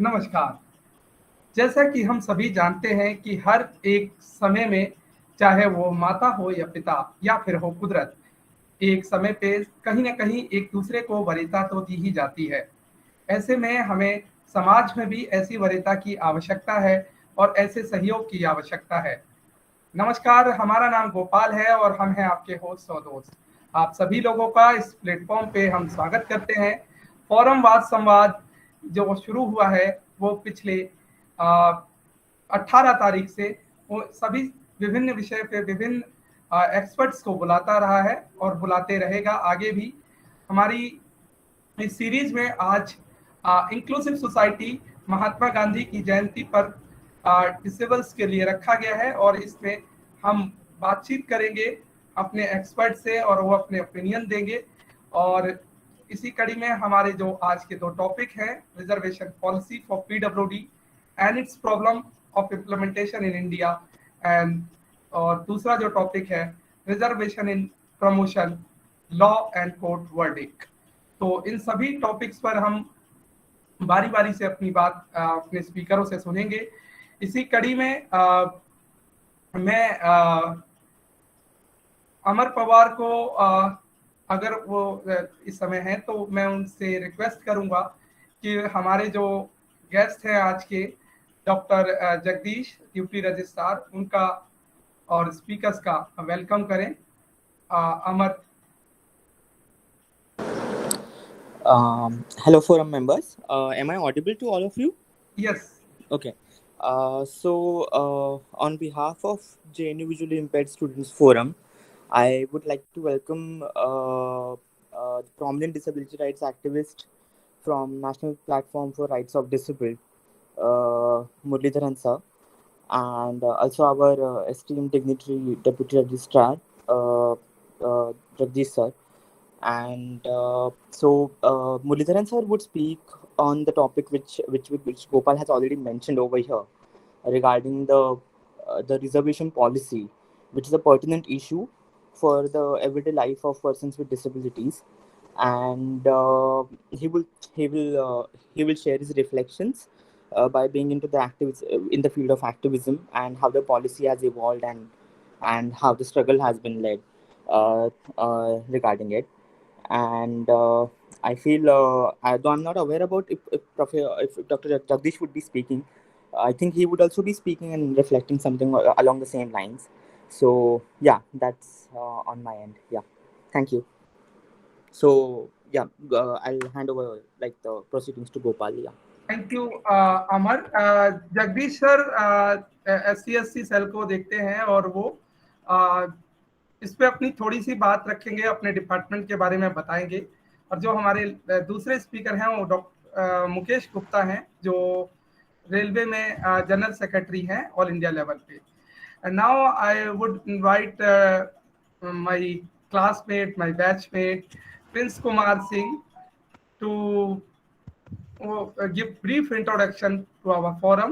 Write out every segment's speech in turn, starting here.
नमस्कार। जैसा कि हम सभी जानते हैं कि हर एक समय में, चाहे वो माता हो या पिता या फिर हो कुदरत, एक समय पे कहीं न कहीं एक दूसरे को वरीयता तो दी ही जाती है। ऐसे में हमें समाज में भी ऐसी वरीयता की आवश्यकता है और ऐसे सहयोग की आवश्यकता है। नमस्कार, हमारा नाम गोपाल है और हम हैं आपके होस्ट और दोस्त। आप सभी लोगों का इस प्लेटफ़ॉर्म पे हम स्वागत करते हैं। फ़ोरम वाद संवाद जो शुरू हुआ है, वो पिछले अ, 18 तारीख से वो सभी विभिन्न विषय पे विभिन्न एक्सपर्ट्स को बुलाता रहा है और बुलाते रहेगा आगे भी। हमारी इस सीरीज में आज इंक्लूसिव सोसाइटी महात्मा गांधी की जयंती पर डिसेबल्स के लिए रखा गया है और इसमें हम बातचीत करेंगे अपने एक्सपर्ट से और वो अपने ओपिनियन देंगे। और इसी कड़ी में हमारे जो आज के दो टॉपिक हैं, reservation policy for PWD and it's problem of implementation in India, and और दूसरा जो टॉपिक है, reservation in promotion law and court verdict. तो इन सभी टॉपिक्स पर हम बारी-बारी से अपनी बात अपने स्पीकरों से सुनेंगे। इसी कड़ी में मैं अमर पवार को अगर वो इस समय हैं तो मैं उनसे रिक्वेस्ट करूँगा कि हमारे जो गेस्ट हैं आज के, डॉक्टर जगदीश ड्यूटी रजिस्ट्रार, उनका और स्पीकर्स का वेलकम करें। अमर। Hello, forum members. Am I audible to all of you? Yes. Okay. On behalf of JNU Visually Impaired Students Forum, I would like to welcome the prominent disability rights activist from National Platform for Rights of Disabled, Muralidharan sir, and also our esteemed dignitary Deputy Registrar, Jagdish sir. And Muralidharan sir would speak on the topic which Gopal has already mentioned over here regarding the reservation policy, which is a pertinent issue for the everyday life of persons with disabilities. And he will share his reflections by being into the in the field of activism, and how the policy has evolved, and how the struggle has been led regarding it. And I feel, though I'm not aware about if Dr. Jagdish would be speaking, I think he would also be speaking and reflecting something along the same lines. So yeah, that's on my end. Yeah, thank you. So yeah, I'll hand over like the proceedings to Gopal. Yeah. Thank you Amar. Jagdish sir SC cell को देखते हैं और वो इस पे अपनी थोड़ी सी बात रखेंगे, अपने डिपार्टमेंट के बारे में बताएंगे। और जो हमारे दूसरे स्पीकर हैं वो डॉक्टर मुकेश गुप्ता हैं, जो रेलवे में जनरल सेक्रेटरी हैं ऑल इंडिया लेवल पे। And now I would invite my classmate, my batchmate Prince Kumar Singh to give brief introduction to our forum.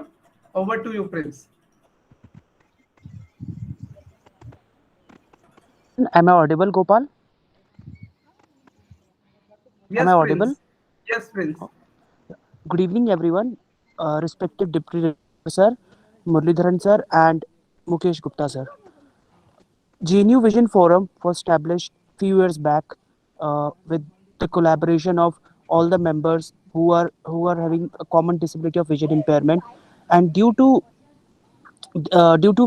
Over to you, Prince. Am I audible, Gopal? Yes, Am I Prince. audible? Yes, Prince. Good evening, everyone. Respected Deputy Director Sir, Muralidharan Sir, and Mukesh Gupta Sir. GNU Vision Forum was established few years back with the collaboration of all the members who are having a common disability of vision impairment, and due to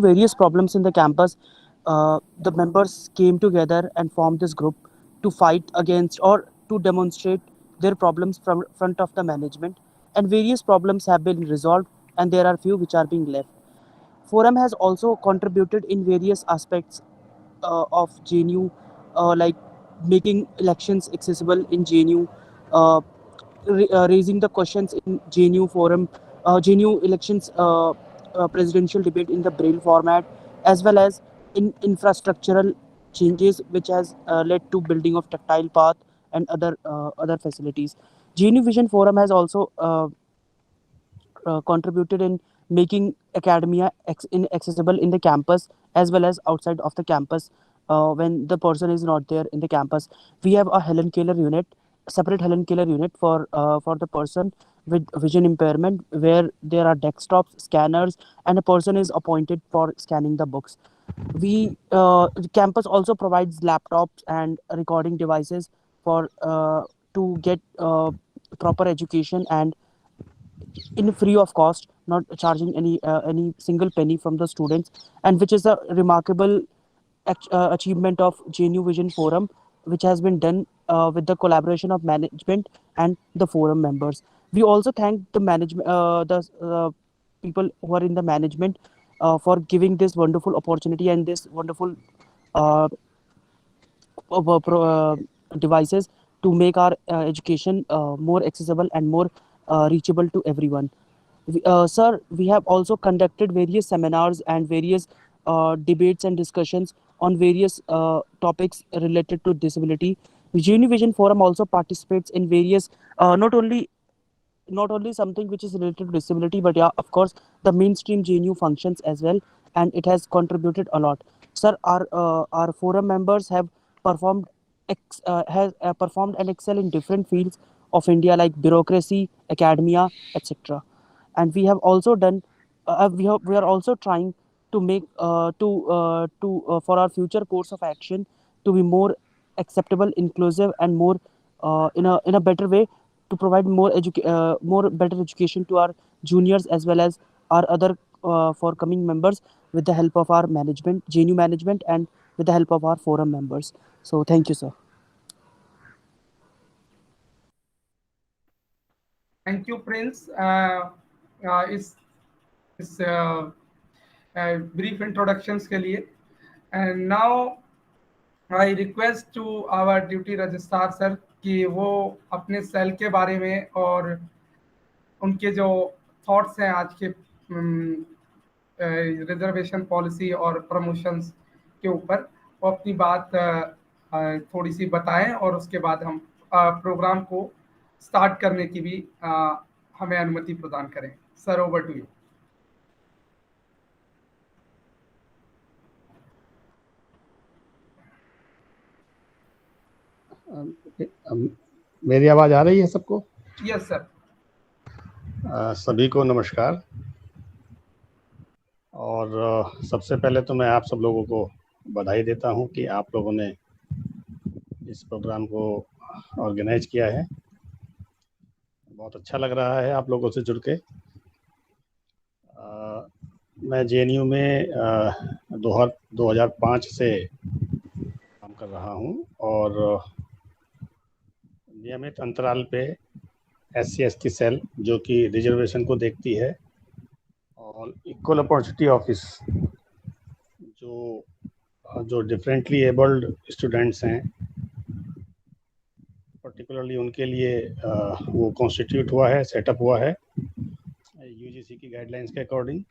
various problems in the campus, the members came together and formed this group to fight against or to demonstrate their problems from front of the management. And various problems have been resolved, and there are few which are being left. Forum has also contributed in various aspects of JNU, like making elections accessible in JNU, raising the questions in JNU forum, JNU elections, presidential debate in the Braille format, as well as in infrastructural changes, which has led to building of tactile path and other facilities. JNU Vision Forum has also contributed in making academia inaccessible in the campus as well as outside of the campus when the person is not there in the campus. We have a Helen Keller unit separate Helen Keller unit for the person with vision impairment, where there are desktops, scanners, and a person is appointed for scanning the books. The campus also provides laptops and recording devices for to get proper education, and in free of cost, not charging any single penny from the students, and which is a remarkable achievement of JNU Vision Forum, which has been done with the collaboration of management and the forum members. We also thank the management, the people who are in the management, for giving this wonderful opportunity and this wonderful uh, devices to make our education more accessible and more reachable to everyone. Sir, we have also conducted various seminars and various debates and discussions on various topics related to disability. The Univision Forum also participates in various, not only something which is related to disability, but yeah, of course, the mainstream JNU functions as well, and it has contributed a lot. Sir, our forum members have performed performed and excel in different fields of India, like bureaucracy, academia, etc. And we have also done, we are also trying to make to for our future course of action to be more acceptable, inclusive, and more in a better way, to provide more better education to our juniors as well as our other forthcoming members, with the help of our management, JNU management, and with the help of our forum members. So thank you, sir. Thank you Prince इस brief introductions के लिए. And now I request to our duty registrar sir कि वो अपने cell के बारे में और उनके जो थॉट्स हैं आज के रिजर्वेशन पॉलिसी और प्रमोशंस के ऊपर, वो अपनी बात थोड़ी सी बताएं, और उसके बाद हम प्रोग्राम को स्टार्ट करने की भी हमें अनुमति प्रदान करें. Sir, over to you. मेरी आवाज आ रही है सबको? Yes sir. सभी को नमस्कार. और सबसे पहले तो मैं आप सब लोगों को बधाई देता हूं कि आप लोगों ने इस प्रोग्राम को ऑर्गेनाइज किया है. बहुत अच्छा लग रहा है आप लोगों से जुड़ के. मैं JNU में 2005 से काम कर रहा हूं और नियमित अंतराल पे SC/ST सेल, जो कि रिजर्वेशन को देखती है, और इक्वल अपॉर्चुनिटी ऑफिस, जो डिफरेंटली एबल्ड स्टूडेंट्स हैं, पर्टिकुलरली उनके लिए वो कॉन्स्टिट्यूट हुआ है, सेटअप हुआ है UGC की गाइडलाइंस के अकॉर्डिंग.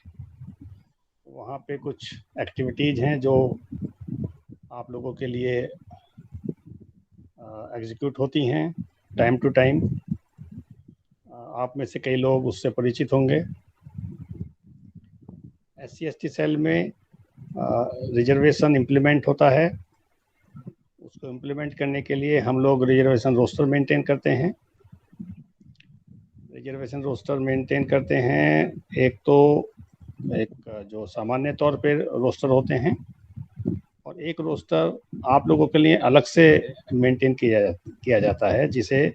वहाँ पे कुछ एक्टिविटीज़ हैं जो आप लोगों के लिए एग्जीक्यूट होती हैं टाइम टू टाइम. आप में से कई लोग उससे परिचित होंगे. SC/ST सेल में रिजर्वेशन इम्प्लीमेंट होता है. उसको इम्प्लीमेंट करने के लिए हम लोग रिजर्वेशन रोस्टर मेंटेन करते हैं. रिजर्वेशन रोस्टर मेंटेन करते हैं, एक जो सामान्य तौर पे रोस्टर होते हैं, और एक रोस्टर आप लोगों के लिए अलग से मेंटेन किया जाता है, जिसे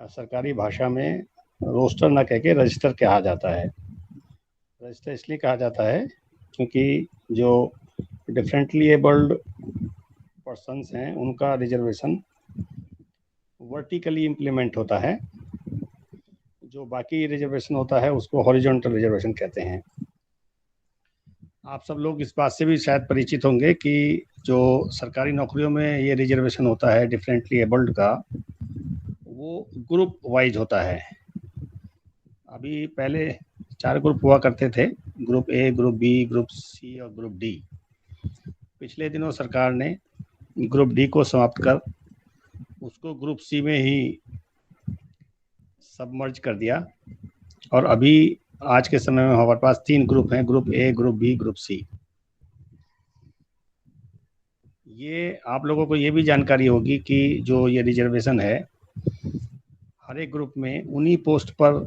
सरकारी भाषा में रोस्टर ना कह के रजिस्टर कहा जाता है. रजिस्टर इसलिए कहा जाता है क्योंकि जो डिफरेंटली एबल्ड पर्सन्स हैं उनका रिजर्वेशन वर्टिकली इम्प्लीमेंट होता है. जो बाकी रिजर्वेशन होता है उसको हॉरिजॉन्टल रिजर्वेशन कहते हैं. आप सब लोग इस बात से भी शायद परिचित होंगे कि जो सरकारी नौकरियों में ये रिजर्वेशन होता है डिफरेंटली एबल्ड का, वो ग्रुप वाइज होता है. अभी पहले 4 ग्रुप हुआ करते थे, group A, group B, group C और ग्रुप D. पिछले दिनों सरकार ने ग्रुप D को समाप्त कर उसको ग्रुप C में ही सबमर्ज कर दिया, और अभी आज के समय में हमारे पास 3 ग्रुप हैं, group A, group B, group C. ये आप लोगों को ये भी जानकारी होगी कि जो ये रिजर्वेशन है हर एक ग्रुप में उन्हीं पोस्ट पर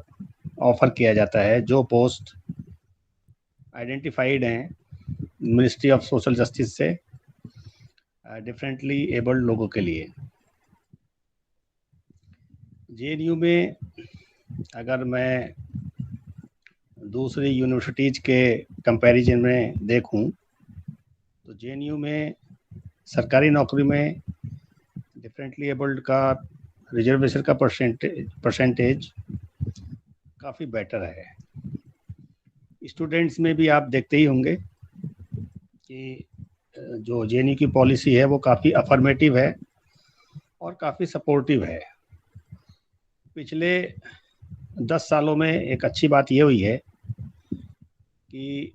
ऑफर किया जाता है जो पोस्ट आइडेंटिफाइड हैं मिनिस्ट्री ऑफ सोशल जस्टिस से डिफरेंटली एबल्ड लोगों के लिए। जेएनयू में अगर मैं दूसरी यूनिवर्सिटीज़ के कंपैरिजन में देखूं तो जेएनयू में सरकारी नौकरी में डिफरेंटली एबल्ड का रिजर्वेशन का परसेंटेज काफ़ी बेटर है। स्टूडेंट्स में भी आप देखते ही होंगे कि जो जेएनयू की पॉलिसी है वो काफ़ी अफर्मेटिव है और काफ़ी सपोर्टिव है। पिछले 10 सालों में एक अच्छी बात ये हुई है कि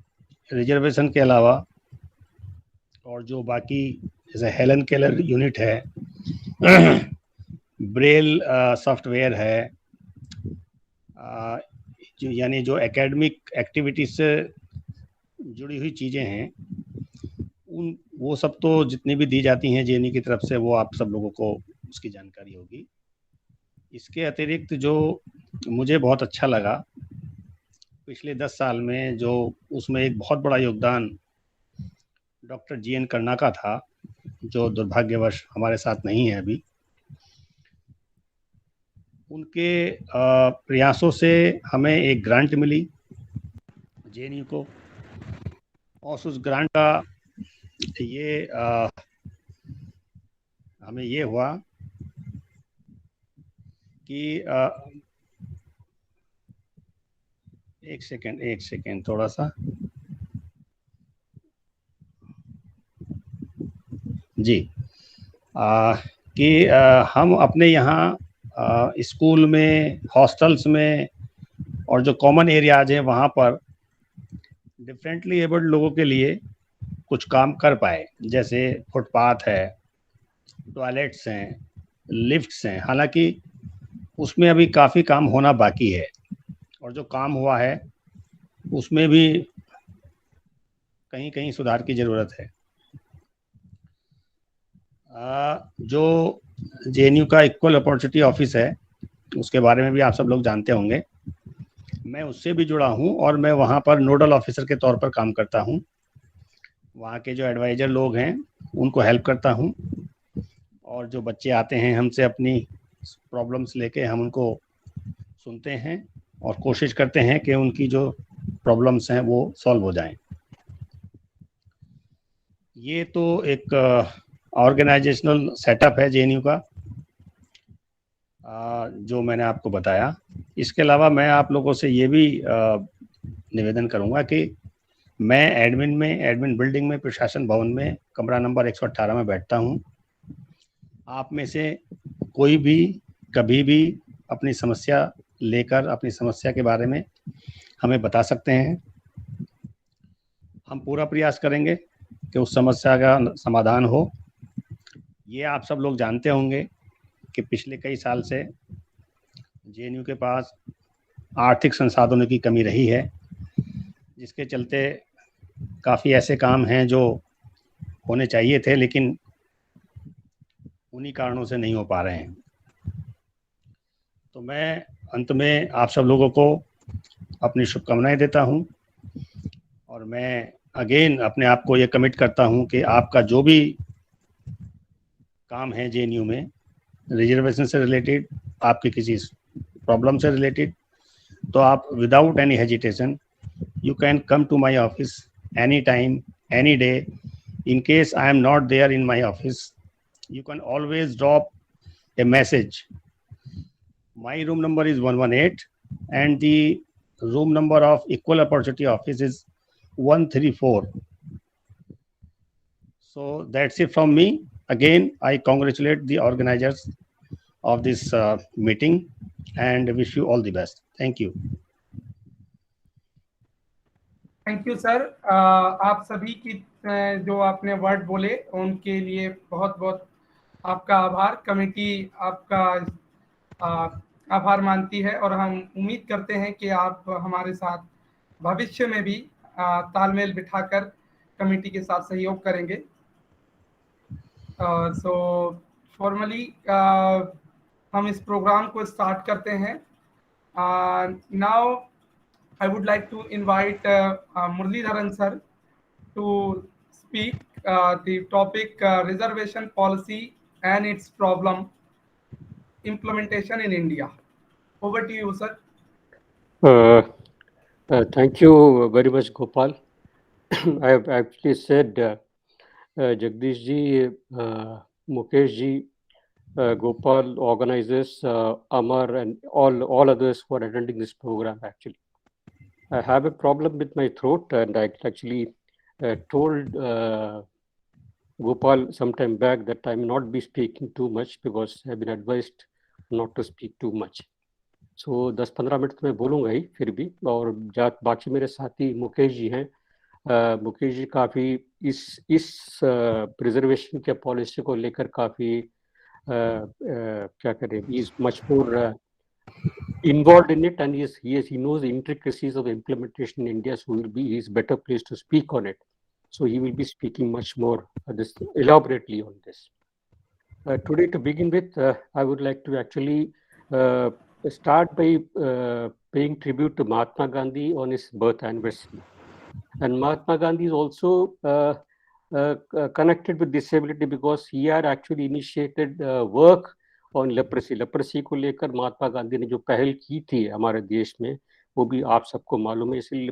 रिजर्वेशन के अलावा और जो बाकी जैसे हेलन केलर यूनिट है, ब्रेल सॉफ्टवेयर है, जो यानी जो एकेडमिक एक्टिविटीज से जुड़ी हुई चीज़ें हैं वो सब तो जितनी भी दी जाती हैं जेएनयू की तरफ से वो आप सब लोगों को उसकी जानकारी होगी। इसके अतिरिक्त जो मुझे बहुत अच्छा लगा पिछले 10 साल में, जो उसमें एक बहुत बड़ा योगदान डॉक्टर जीएन कर्नाका था जो दुर्भाग्यवश हमारे साथ नहीं है अभी। उनके प्रयासों से हमें एक ग्रांट मिली जेएनयू को और उस ग्रांट का ये हमें ये हुआ कि एक सेकेंड थोड़ा सा जी कि हम अपने यहाँ स्कूल में, हॉस्टल्स में और जो कॉमन एरियाज हैं वहाँ पर डिफरेंटली एबल्ड लोगों के लिए कुछ काम कर पाए। जैसे फुटपाथ है, टॉयलेट्स हैं, लिफ्ट्स हैं। हालांकि उसमें अभी काफ़ी काम होना बाकी है और जो काम हुआ है उसमें भी कहीं कहीं सुधार की ज़रूरत है। जो जेएनयू का इक्वल अपॉर्चुनिटी ऑफिस है उसके बारे में भी आप सब लोग जानते होंगे। मैं उससे भी जुड़ा हूँ और मैं वहाँ पर नोडल ऑफिसर के तौर पर काम करता हूँ। वहाँ के जो एडवाइज़र लोग हैं उनको हेल्प करता हूँ और जो बच्चे आते हैं हमसे अपनी प्रॉब्लम्स लेके हम उनको सुनते हैं और कोशिश करते हैं कि उनकी जो प्रॉब्लम्स हैं वो सॉल्व हो जाएं। ये तो एक ऑर्गेनाइजेशनल सेटअप है जेएनयू का जो मैंने आपको बताया। इसके अलावा मैं आप लोगों से ये भी निवेदन करूंगा कि मैं एडमिन बिल्डिंग में, प्रशासन भवन में कमरा नंबर 118 में बैठता हूं। आप में से कोई भी कभी भी अपनी समस्या लेकर अपनी समस्या के बारे में हमें बता सकते हैं। हम पूरा प्रयास करेंगे कि उस समस्या का समाधान हो। ये आप सब लोग जानते होंगे कि पिछले कई साल से जेएनयू के पास आर्थिक संसाधनों की कमी रही है, जिसके चलते काफ़ी ऐसे काम हैं जो होने चाहिए थे लेकिन उन्हीं कारणों से नहीं हो पा रहे हैं। तो मैं अंत में आप सब लोगों को अपनी शुभकामनाएं देता हूं और मैं अगेन अपने आप को ये कमिट करता हूं कि आपका जो भी काम है जेएनयू में रिजर्वेशन से रिलेटेड, आपकी किसी प्रॉब्लम से रिलेटेड, तो आप without any hesitation you can come to my office any time, any day. In case I am not there in my office, you can always drop a message. My room number is 118 and the room number of Equal Opportunity Office is 134. So that's it from me. Again, I congratulate the organizers of this meeting and wish you all the best. Thank you. Thank you sir. आप सभी की जो आपने word बोले उनके लिए बहुत बहुत आपका आभार। कमेटी आपका आभार मानती है और हम उम्मीद करते हैं कि आप हमारे साथ भविष्य में भी तालमेल बिठाकर कमेटी के साथ सहयोग करेंगे। सो फॉर्मली हम इस प्रोग्राम को स्टार्ट करते हैं. Now I would like to invite Muralidharan sir to speak the topic reservation policy and its problem implementation in India. Over to you, sir. Thank you very much, Gopal. I have actually said Jagdish ji, Mukesh ji, Gopal, organizers, Amar, and all others who are attending this program. Actually, I have a problem with my throat, and I actually told Gopal some time back that I may not be speaking too much because I have been advised not to speak too much. So 10-15 minute तो मैं बोलूँगा ही फिर भी. और बाकी मेरे साथी मुकेश जी हैं. मुकेश जी काफ़ी इस प्रिजर्वेशन के पॉलिसी को लेकर काफ़ी क्या करें, he is much more involved in it, and he knows the intricacies of implementation in India, so he is better placed to speak on it. So he will be speaking much more elaborately on this. Today, to begin with, I would like to actually start by paying tribute to Mahatma Gandhi on his birth anniversary. And Mahatma Gandhi is also connected with disability because he had actually initiated work on leprosy. Leprosy को लेकर महात्मा गांधी ने जो पहल की थी हमारे देश में, वो भी आप सबको मालूम है. इसलिए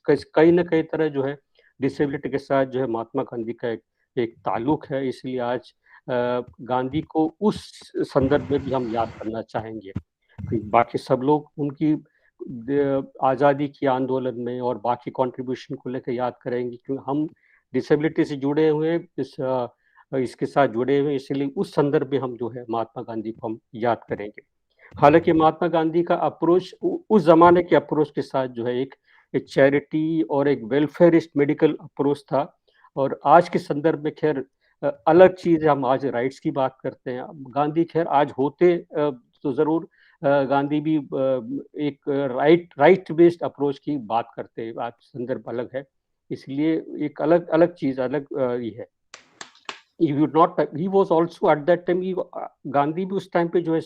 कहीं ना कहीं तरह जो है डिसेबिलिटी के साथ जो है महात्मा गांधी का एक ताल्लुक है. इसलिए आज गांधी को उस संदर्भ में भी हम याद करना चाहेंगे. बाकी सब लोग उनकी आज़ादी की आंदोलन में और बाकी कंट्रीब्यूशन को लेकर याद करेंगे, क्योंकि हम डिसेबिलिटी से जुड़े हुए, इसके साथ जुड़े हुए, इसलिए उस संदर्भ में हम जो है महात्मा गांधी को हम याद करेंगे. हालांकि महात्मा गांधी का अप्रोच उस जमाने के अप्रोच के साथ जो है एक चैरिटी और एक वेलफेयरिस्ट मेडिकल अप्रोच था. और आज के संदर्भ में खैर अलग चीज है. हम आज राइट्स की बात करते हैं. गांधी खैर आज होते तो जरूर गांधी भी एक राइट बेस्ड अप्रोच की बात करते हैं. आज संदर्भ अलग है, इसलिए एक अलग चीज ये है. He was also at that time, Gandhi भी उस टाइम पे जो है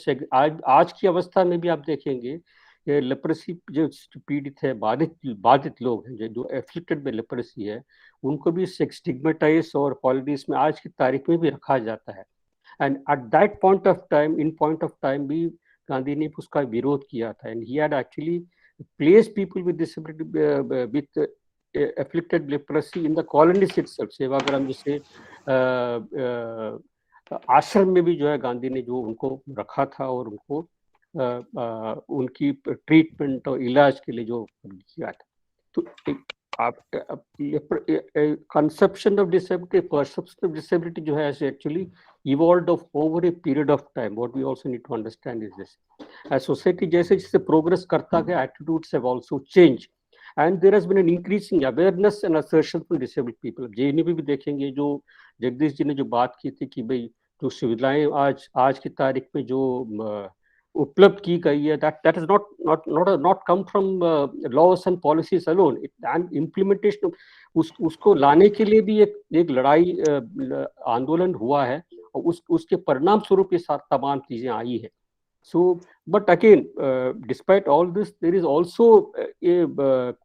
आज की अवस्था में भी आप देखेंगे लेप्रेसी जो पीड़ित है, बाधित लोग हैं जो एफ्लिक्टेड में लेप्रेसी है, उनको भी स्टिग्मेटाइज और पॉलिटिक्स में आज की तारीख में भी रखा जाता है. And at that point of time भी गांधी ने उसका विरोध किया था. And he had actually placed people with disability with afflicted leprosy in the colonies itself. Sevagram जैसे आश्रम में भी जो है गांधी ने जो उनको रखा था और उनको उनकी ट्रीटमेंट और इलाज के लिए जो किया था. तो conception of disability, perception of disability जो है actually evolved over a period of time. What we also need to understand is this: as society जैसे जैसे progress करता गया, attitudes have also changed. And there has been an increasing awareness and assertion from disabled people. JNU भी देखेंगे, जो जगदीश जी ने जो बात की थी कि भाई जो सुविधाएं आज की तारीख में जो उपलब्ध की गई है, that is not come from laws and policies alone. And implementation उसको लाने के लिए भी एक लड़ाई आंदोलन हुआ है, और उसके परिणाम स्वरूप ये तमाम चीजें आई है. So, but again, despite all this, there is also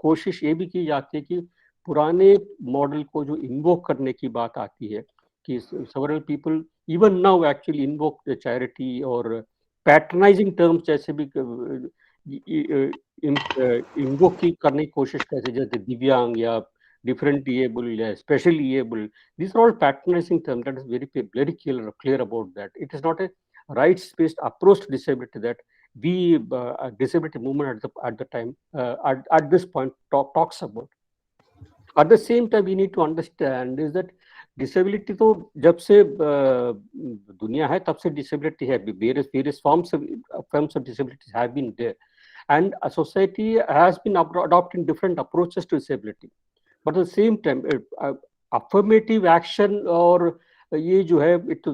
कोशिश ये भी की जाती है कि पुराने मॉडल को जो इन्वोक करने की बात आती है कि several people even now actually invoke the charity और पैट्रनाइजिंग टर्म्स जैसे भी इन्वोक करने की कोशिश करते, जैसे दिव्यांग या different able या specially able. These are all patronizing terms. That is very clear about that. It is not a rights-based approach to disability that we disability movement at the time at this point talks about. At the same time, we need to understand is that disability तो जब से दुनिया है तब से disability है. Various forms of disabilities have been there, and a society has been adopting different approaches to disability. But at the same time, affirmative action और ये जो है it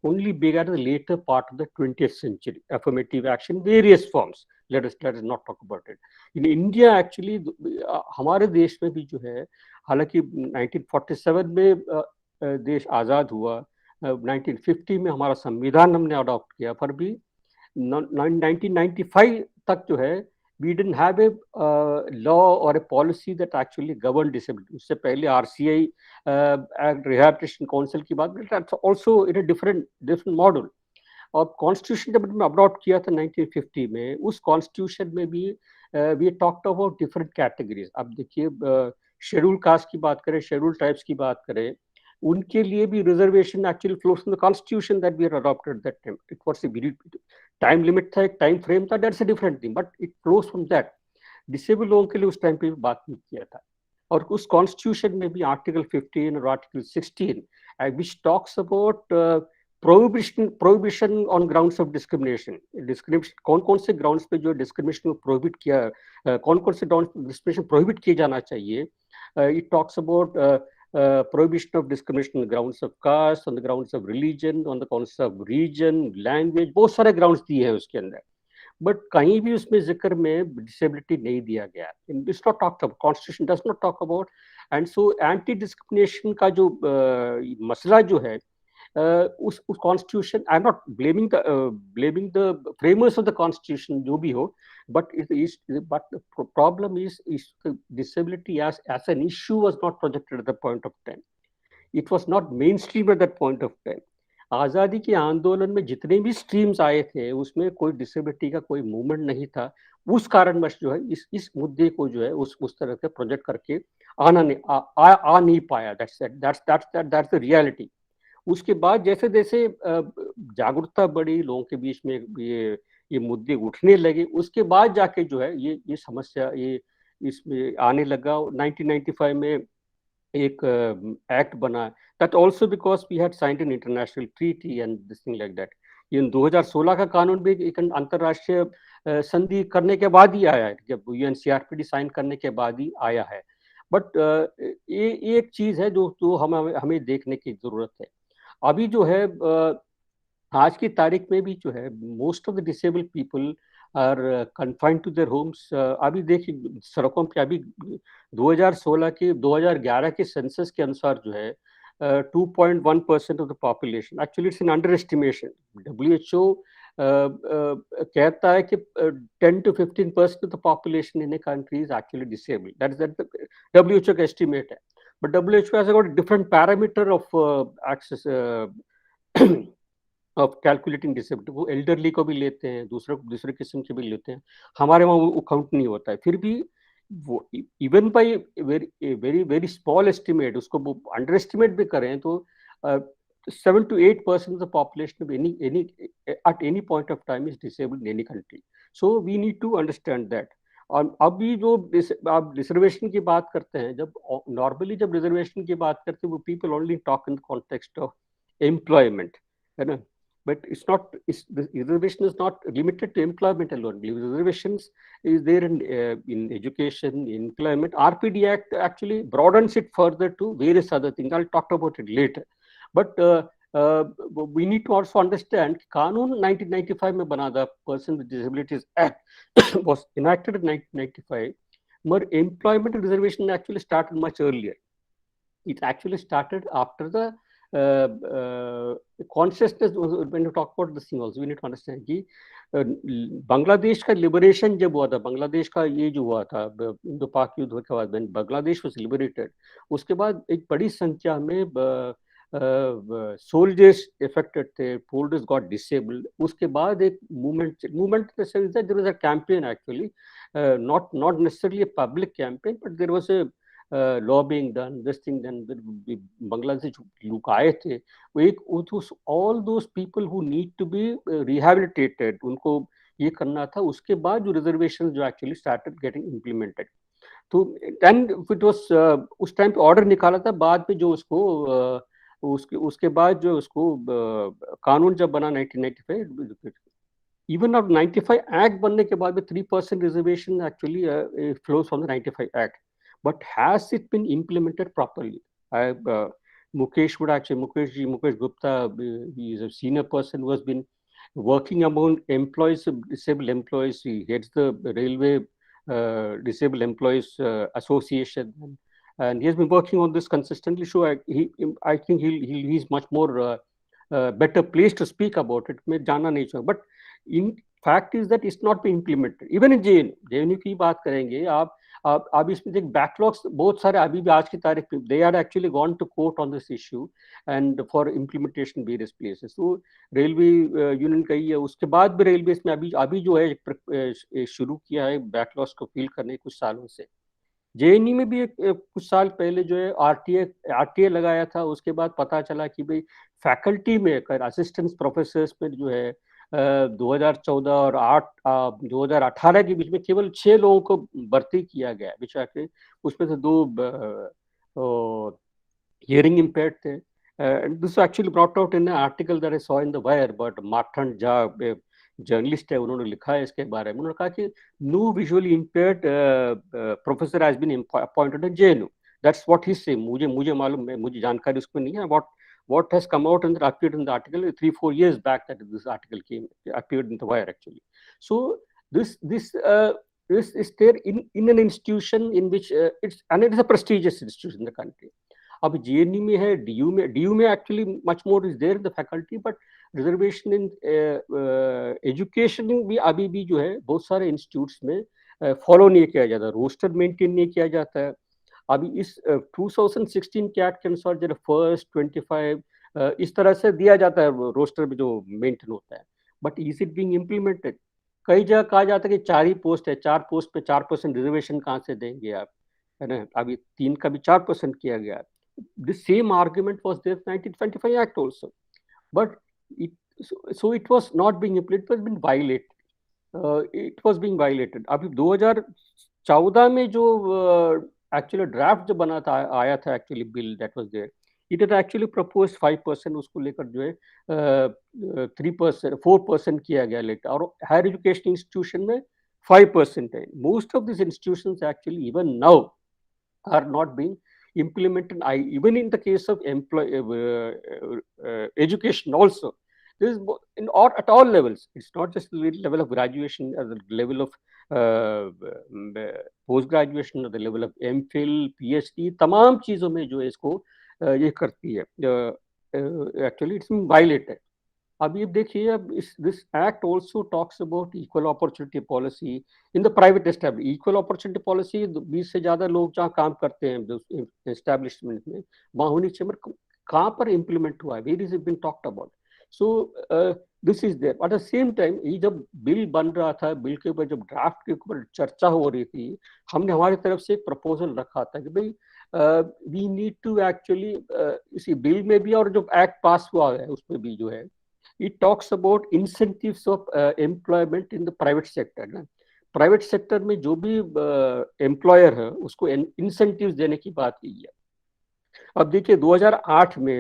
only began in the later part of the 20th century. Affirmative action, various forms. Let us not talk about it. In India, actually, हमारे देश में भी जो है, हालांकि 1947 में देश आज़ाद हुआ, 1950 में हमारा संविधान हमने अडॉप्ट किया, पर भी 1995 तक जो है we didn't have a law or a policy that actually governed disability. उससे पहले RCI Act Rehabilitation Council की बात, that's also in a different model. और कॉन्स्टिट्यूशन जब हमने अडॉप्ट किया था 1950 में, उस कॉन्स्टिट्यूशन में भी we talked about different categories. अब देखिए, शेड्यूल कास्ट की बात करें, शेड्यूल ट्राइब्स की बात करें, उनके लिए भी reservation actually flows from the constitution that we are adopted that time. It was a time limit था, एक टाइम फ्रेम था, that's a different thing, but it flows from that. Disable लोगों के लिए उस टाइम पे भी बात नहीं किया था. और उस कॉन्स्टिट्यूशन में भी आर्टिकल 15 और article 16 which talks about prohibition on grounds of discrimination. कौन कौन से ग्राउंड्स पे जो डिस्क्रिमिनेशन को प्रोहिबिट किया, कौन कौन से डिस्क्रिमिनेशन प्रोहिबिट किए जाना चाहिए. It talks about prohibition of discrimination on the grounds of caste, on the grounds of religion, on the grounds of region, language, बहुत सारे ग्राउंड्स दिए हैं उसके अंदर. बट कहीं भी उसमें जिक्र में डिसेबिलिटी नहीं दिया गया. It's not talked about, constitution does not talk about. And so anti discrimination का जो मसला जो है, उस constitution, I am not blaming the framers of the constitution, जो भी हो, but the problem is disability as an issue was not projected at the point of time. It was not mainstream at that point of time. आज़ादी के आंदोलन में जितने भी streams आए थे, उसमें कोई डिसेबिलिटी का कोई मूवमेंट नहीं था. उस कारणवश जो है इस मुद्दे को जो है उस तरह से प्रोजेक्ट करके आ नहीं पाया. That's the reality. उसके बाद जैसे जैसे जागरूकता बढ़ी, लोगों के बीच में ये मुद्दे उठने लगे, उसके बाद जाके जो है ये समस्या ये इसमें आने लगा. 1995 में एक एक्ट बना, that also because we had signed an international treaty and this thing like that. ये 2016 का कानून भी एक अंतर्राष्ट्रीय संधि करने के बाद ही आया है, जब UNCRPD साइन करने के बाद ही आया है. बट ये एक चीज है जो हमें देखने की जरूरत है. अभी जो है आज की तारीख में भी जो है most of the disabled people are confined to their homes. अभी देखिए सड़कों पे, अभी 2016 के 2011 के सेंसस के अनुसार जो है 2.1% of the population, actually it's an under estimation. WHO कहता है कि 10 to 15% of the population in a country is actually disabled. That is the WHO का estimate है. But WHO has got a different parameter of access of calculating disability. वो elderly को भी लेते हैं, दूसरे किस्म के भी लेते हैं. हमारे वहाँ वो काउंट नहीं होता है. फिर भी वो even by very small estimate, उसको वो अंडर एस्टिमेट भी करें तो 7 to 8% of the population of at any point of time is disabled in any country. So we need to understand that. और अभी जो आप रिजर्वेशन की बात करते हैं, जब नॉर्मली जब रिजर्वेशन की बात करते हैं, वो people only talk in the context of employment, है ना. But it's not. The reservation is not limited to employment alone. Reservations is there in education, in employment. RPD Act actually broadens it further to various other things. I'll talk about it later. But we need to also understand कानून 1995 में बना था, Person with Disabilities Act was enacted in 1995. But employment reservation actually started much earlier. It actually started after the consciousness. When you talk about this thing also, we need to understand कि बांग्लादेश का liberation जब हुआ था, बांग्लादेश का ये जो हुआ था इंडो पाक युद्ध के बाद, when बांग्लादेश was liberated, उसके बाद एक बड़ी संख्या में soldiers affected थे, soldiers got disabled. उसके बाद एक movement in the sense that there was a campaign actually, not necessarily a public campaign, but there was a lobbying done, this thing done. Bangladesh लोग आए थे, all those people who need to be rehabilitated, उनको ये करना था. उसके बाद जो reservations जो actually started getting implemented. तो then it was उस टाइम पे ऑर्डर निकाला था, बाद में जो उसके बाद जो उसको कानून जब बना 1995, इवन अब 95 एक्ट बनने के बाद भी 3% reservation actually flows from the 95 act. But has it been implemented properly? Mukesh Gupta, he is a senior who has been working among employees, disabled employees. He heads the Railway Disabled Employees Association, and he has been working on this consistently. So I think he's much more better place to speak about it. मैं जानना नहीं चाहूँगा, but in fact is that it's not being implemented. Even in JNU की बात करेंगे आप इसमें देख बैकलॉग्स बहुत सारे अभी भी आज की तारीख पे they are actually gone to court on this issue and for implementation various places. तो रेलवे यूनियन कही है, उसके बाद भी रेलवे में अभी जो है शुरू किया है बैकलॉग्स को फिल करने कुछ सालों से। जेएनयू में भी कुछ साल पहले जो है आरटीए लगाया था, उसके बाद पता चला कि भाई फैकल्टी में असिस्टेंट प्रोफेसर्स में जो है 2014 और 2018 के बीच में केवल 6 लोगों को भर्ती किया गया, विचार उसमें से 2 हियरिंग इम्पेयर्ड थे। This actually brought out in article that I saw in the wire, but Marton Jha journalist है, उन्होंने लिखा है इसके बारे में। उन्होंने कहा कि no visually impaired professor has been appointed in JNU, that's what he say. मुझे मालूम है, मुझे जानकारी उसमें नहीं है। What has come out and appeared in the article 3-4 years back that this article appeared in the wire actually. So this is there in an institution in which and it is a prestigious institution in the country. अब JNU में है, DU में actually much more is there in the faculty, but reservation in education भी अभी भी जो है बहुत सारे institutes में follow नहीं किया जाता, roster maintain नहीं किया जाता है। अभी इस 2016 के एक्ट के अनुसार जो फर्स्ट 25 इस तरह से दिया जाता है रोस्टर में जो मेंटेन होता है, but is it being implemented? कई जगह कहा जाता है कि 4 ही पोस्ट है, 4 पोस्ट पे 4% रिजर्वेशन कहाँ से देंगे आप, है ना? अभी 3 का भी 4% किया गया। The same argument was there 1925 act also, but it was not being implemented, it was being violated. It was being violated. अभी 2014 में जो एक्चुअली ड्राफ्ट जो बना था, आया था actually bill that was there, it had actually proposed 5%, उसको लेकर जो है 3% 4% किया गया लेटर, और हायर एजुकेशन इंस्टीट्यूशन में 5% है। Most of this institutions actually even now are not being implemented. Even in the case of education also, this is at all levels. It's not just the level of graduation, at the level of post graduation, the level of MPhil, PhD, तमाम चीज़ों में जो है इसको ये करती है, actually it's violated. अब ये देखिए, अब this act also talks about equal opportunity policy in the private establish. Equal opportunity policy 20 से ज़्यादा लोग जहाँ काम करते हैं एस्टैब्लिशमेंट में, वहाँ होनी चाहिए, कहाँ पर इम्प्लीमेंट हुआ है, where is it been talked about? So this is there. At the same time ये जब बिल बन रहा था, बिल के ऊपर जब ड्राफ्ट के ऊपर चर्चा हो रही थी, हमने हमारी तरफ से एक प्रपोजल रखा था कि भाई वी नीड टू एक्चुअली, इसी बिल में भी और जो एक्ट पास हुआ है उसमें भी जो है, it talks about incentives of employment in the private sector ना। प्राइवेट सेक्टर में जो भी एम्प्लॉयर है उसको इंसेंटिव्स देने की बात की है। अब देखिए 2008 में,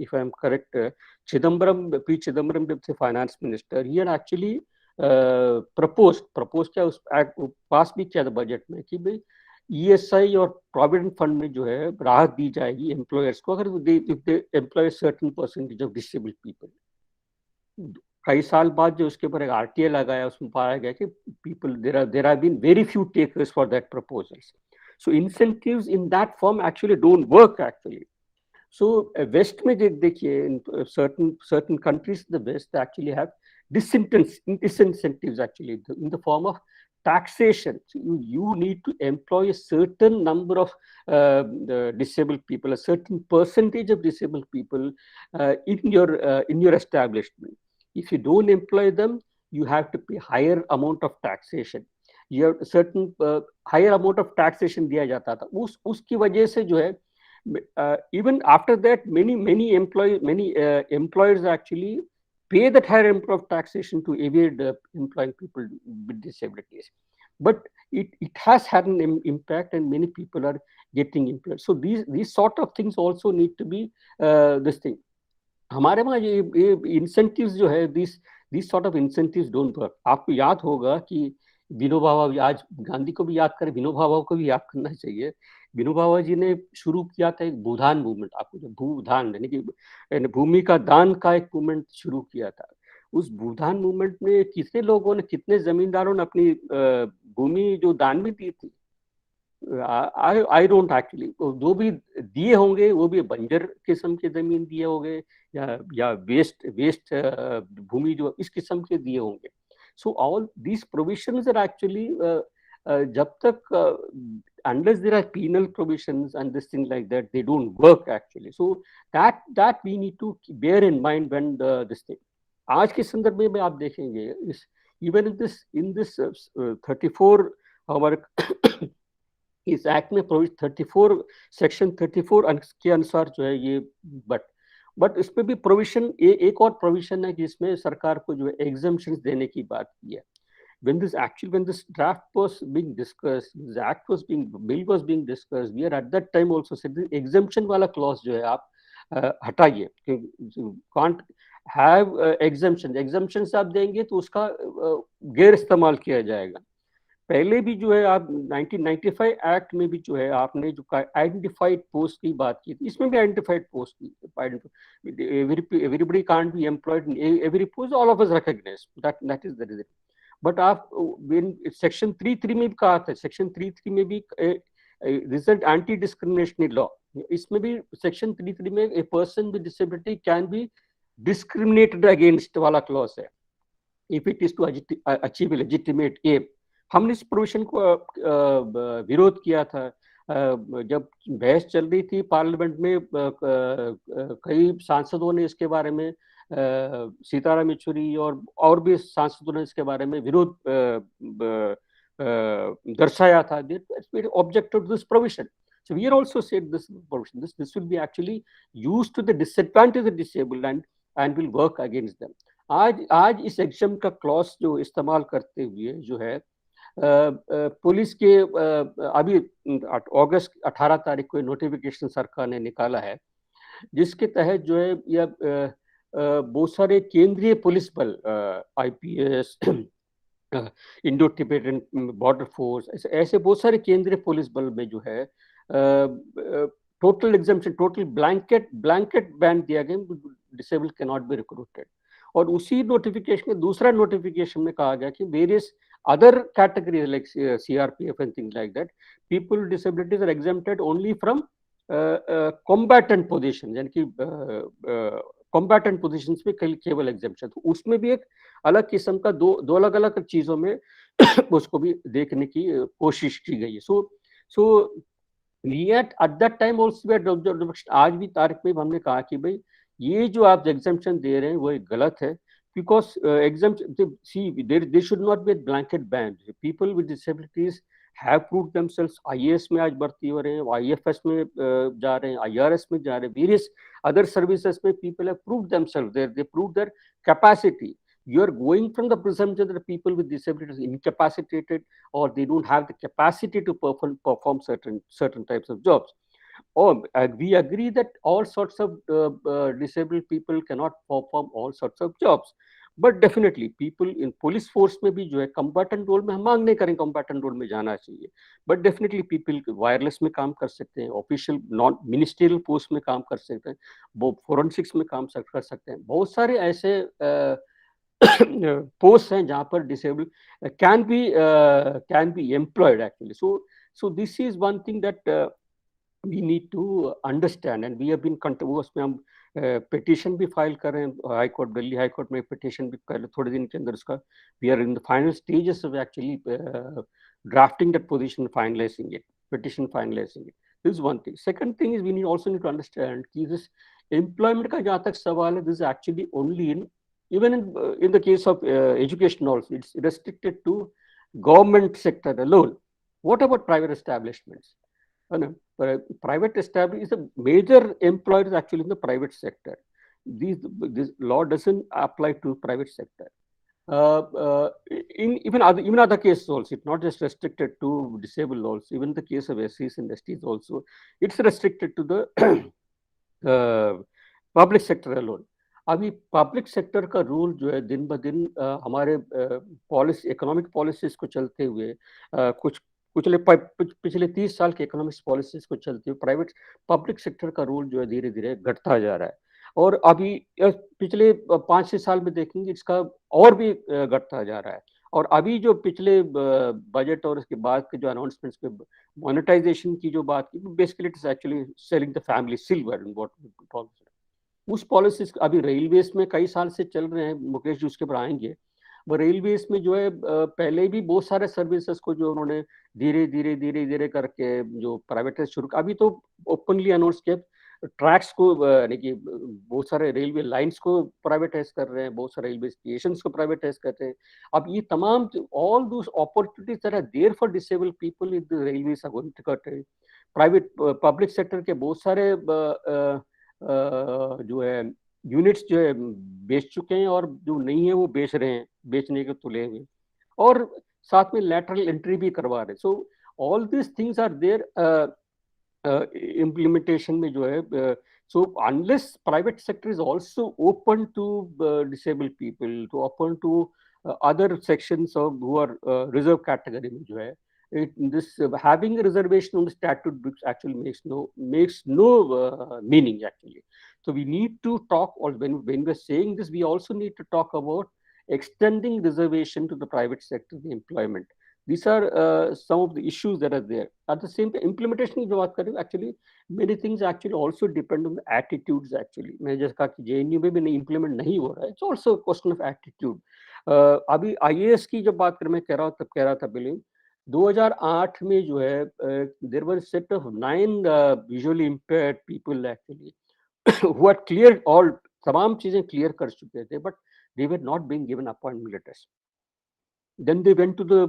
if I am correct, P Chidambaram जब थे finance minister, he had actually propose किया, उस एक्ट पास भी किया था बजट में कि भाई ESI और प्रोविडेंट फंड में जो है राहत दी जाएगी एम्प्लॉयर्स को, अगर they employ certain percentage of disabled people. कई साल बाद जो उसके ऊपर एक RTA लगाया, उसमें पाया गया कि people there have been very few takers for that proposals. So incentives in that form actually don't work actually. So west में देखिए, इन certain countries in the west actually have disincentives actually in the form of taxation. So you need to employ a certain number of disabled people, a certain percentage of disabled people in your establishment. If you don't employ them, you have to pay higher amount of taxation. You have certain higher amount of taxation दिया जाता था, उसकी वजह से जो है, even after that many employers actually pay that higher amount of taxation to evade employing people with disabilities. But it has had an impact, and many people are getting employed. So these sort of things also need to be this thing. हमारे वहाँ ये incentives जो है, these sort of incentives don't work. आपको याद होगा कि विनोबा भावे, आज गांधी को भी याद करें, विनोबा भावे को भी याद करना चाहिए। विनोबा भावे जी ने शुरू किया था एक भूदान मूवमेंट, आपको जो भूदान यानी कि भूमि का दान का एक मूवमेंट शुरू किया था। उस भूदान मूवमेंट में कितने लोगों ने, कितने जमींदारों ने अपनी भूमि जो दान में दी थी, आई डोंट एक्चुअली, जो भी दिए होंगे वो भी बंजर किस्म के जमीन दिए होंगे या वेस्ट भूमि जो इस किस्म के दिए होंगे. So all these provisions are actually, जब तक unless there are penal provisions and this thing like that, they don't work actually. So that we need to bear in mind when this thing. आज के संदर्भ में आप देखेंगे इस even in this 34 हमारे इस एक्ट में 34 सेक्शन 34 के अनुसार जो है ये, बट इसमें भी प्रोविजन, एक और प्रोविजन है जिसमें सरकार को जो है एग्जम्पशंस देने की बात की है. When this draft was being discussed, this act was bill was being discussed, we are at that time also said the exemption वाला clause जो है आप हटाइए, can't have exemptions आप देंगे तो उसका गैर इस्तेमाल किया जाएगा. पहले भी जो है आप 1995 एक्ट में भी जो है आपने जो आइडेंटिफाइड पोस्ट की बात की थी, इसमें भी आइडेंटिफाइड पोस्ट की, everybody can't be employed in every post, all of us recognize that is the reason. But आप सेक्शन 33 में भी कहा था, सेक्शन 33 में भी रिजल्ट एंटी डिस्क्रिमिनेशनरी लॉ, इसमें भी सेक्शन 33 में a person with disability can be discriminated against वाला क्लॉज है if it is to achieve legitimate aim. हमने इस प्रोविजन को विरोध किया था जब बहस चल रही थी पार्लियामेंट में. कई सांसदों ने इसके बारे में, सीताराम येचुरी और भी सांसदों ने इसके बारे में विरोध दर्शाया था. Objected to this provision. So we are also said this provision, this will be actually used to the disadvantage of the disabled and will work against them. आज इस एग्जम का क्लॉज जो इस्तेमाल करते हुए जो है पुलिस के अभी अगस्त 18 तारीख को नोटिफिकेशन सरकार ने निकाला है जिसके तहत जो है यह बहुत सारे केंद्रीय पुलिस बल, IPS, Indo Tibetan border force, ऐसे बहुत सारे केंद्रीय पुलिस बल में जो है total exemption, total blanket ban दिया गया, disabled can not be recruited. और उसी नोटिफिकेशन में दूसरा नोटिफिकेशन में कहा गया कि various other categories like CRPF and things like that, people with disabilities are exempted only from combatant positions, यानी कि combatant positions में केवल exemption. तो उसमें भी एक अलग किस्म का दो अलग अलग चीजों में उसको भी देखने की कोशिश की गई है. So at that time also आज भी तारीख में हमने कहा कि भाई ये जो आप exemption दे रहे हैं वो एक गलत है. Because there should not be a blanket ban. People with disabilities have proved themselves. IAS में आज भर्ती हो रहे हैं, IFS में जा रहे हैं, IRS में जा रहे हैं, various other services में people have proved themselves. They proved their capacity. You are going from the presumption that people with disabilities are incapacitated or they don't have the capacity to perform certain types of jobs. Or we agree that all sorts of disabled people cannot perform all sorts of jobs, but definitely people in police force में भी जो है combatant role में हम मांग नहीं करें combatant role में जाना चाहिए, but definitely people wireless में काम कर सकते हैं, official non ministerial post में काम कर सकते हैं, वो forensics में काम कर सकते हैं. बहुत सारे ऐसे posts हैं जहाँ पर disabled can be employed actually. So this is one thing that we need to understand, and we have been उसमें हम petition भी file कर रहे हैं high court, Delhi high court में petition भी कर थोड़े दिन के अंदर उसका we are in the final stages of actually drafting that position, finalizing it, petition finalizing it. This is one thing. Second thing is we also need to understand कि this employment का जहाँ तक सवाल है, this is actually only even in the case of education also, it's restricted to government sector alone. What about private establishments? Private establishment is a major employer actually in the private sector. This law doesn't apply to private sector. In even other cases also, it's not just restricted to disabled also. Even the case of SCs and STs also, it's restricted to the public sector alone. अभी public sector का rule जो है दिन ब दिन हमारे policy, economic policies को चलते हुए पिछले 30 साल के इकोनॉमिक्स पॉलिसीज को चलते हुए पब्लिक सेक्टर का रोल जो है धीरे धीरे घटता जा रहा है. और अभी पिछले 5-6 साल में देखेंगे इसका और भी घटता जा रहा है. और अभी जो पिछले बजट और उसके बाद के जो अनाउंसमेंट्स पे मोनेटाइजेशन की जो बात की, basically it is actually selling the family silver in what उस पॉलिसीज अभी रेलवेज में कई साल से चल रहे हैं। मुकेश जी उसके ऊपर आएंगे। वो रेलवेज में जो है पहले भी बहुत सारे सर्विसेज को जो उन्होंने धीरे धीरे धीरे धीरे करके जो प्राइवेटाइज शुरू, अभी तो ओपनली अनाउंस किया ट्रैक्स को, यानी कि बहुत सारे रेलवे लाइंस को प्राइवेटाइज कर रहे हैं, बहुत सारे रेलवे स्टेशन को प्राइवेटाइज कर रहे हैं। अब ये तमाम all those opportunities that are there for disabled people in the railways are going to cut. Private public sector के बहुत सारे जो है यूनिट्स जो है बेच चुके हैं, और जो नहीं है वो बेच रहे हैं, बेचने के तुले हुए, और साथ में लैटरल एंट्री भी करवा रहे हैं। So all this things are there implementation में जो है। so unless private sector is also open to disabled people, to open to other sections of who are reserve category में जो है, this having a reservation on the statute books actually makes no meaning actually. So we need to talk, or when we're saying this, we also need to talk about extending reservation to the private sector, the employment. These are some of the issues that are there. At the same time, implementation की जो बात कर रहे हो, actually many things actually also depend on the attitudes actually. मैंने जैसे कहा कि JNU में भी नहीं implement नहीं हो रहा है, it's also a question of attitude. अभी IAS की जब बात करें, मैं कह रहा हूँ, तब कह रहा था पहले 2008 में जो है there were a set of 9 visually impaired people actually who had cleared all, तमाम चीजें clear कर चुके थे, but they were not being given appointment letters. Then they went to the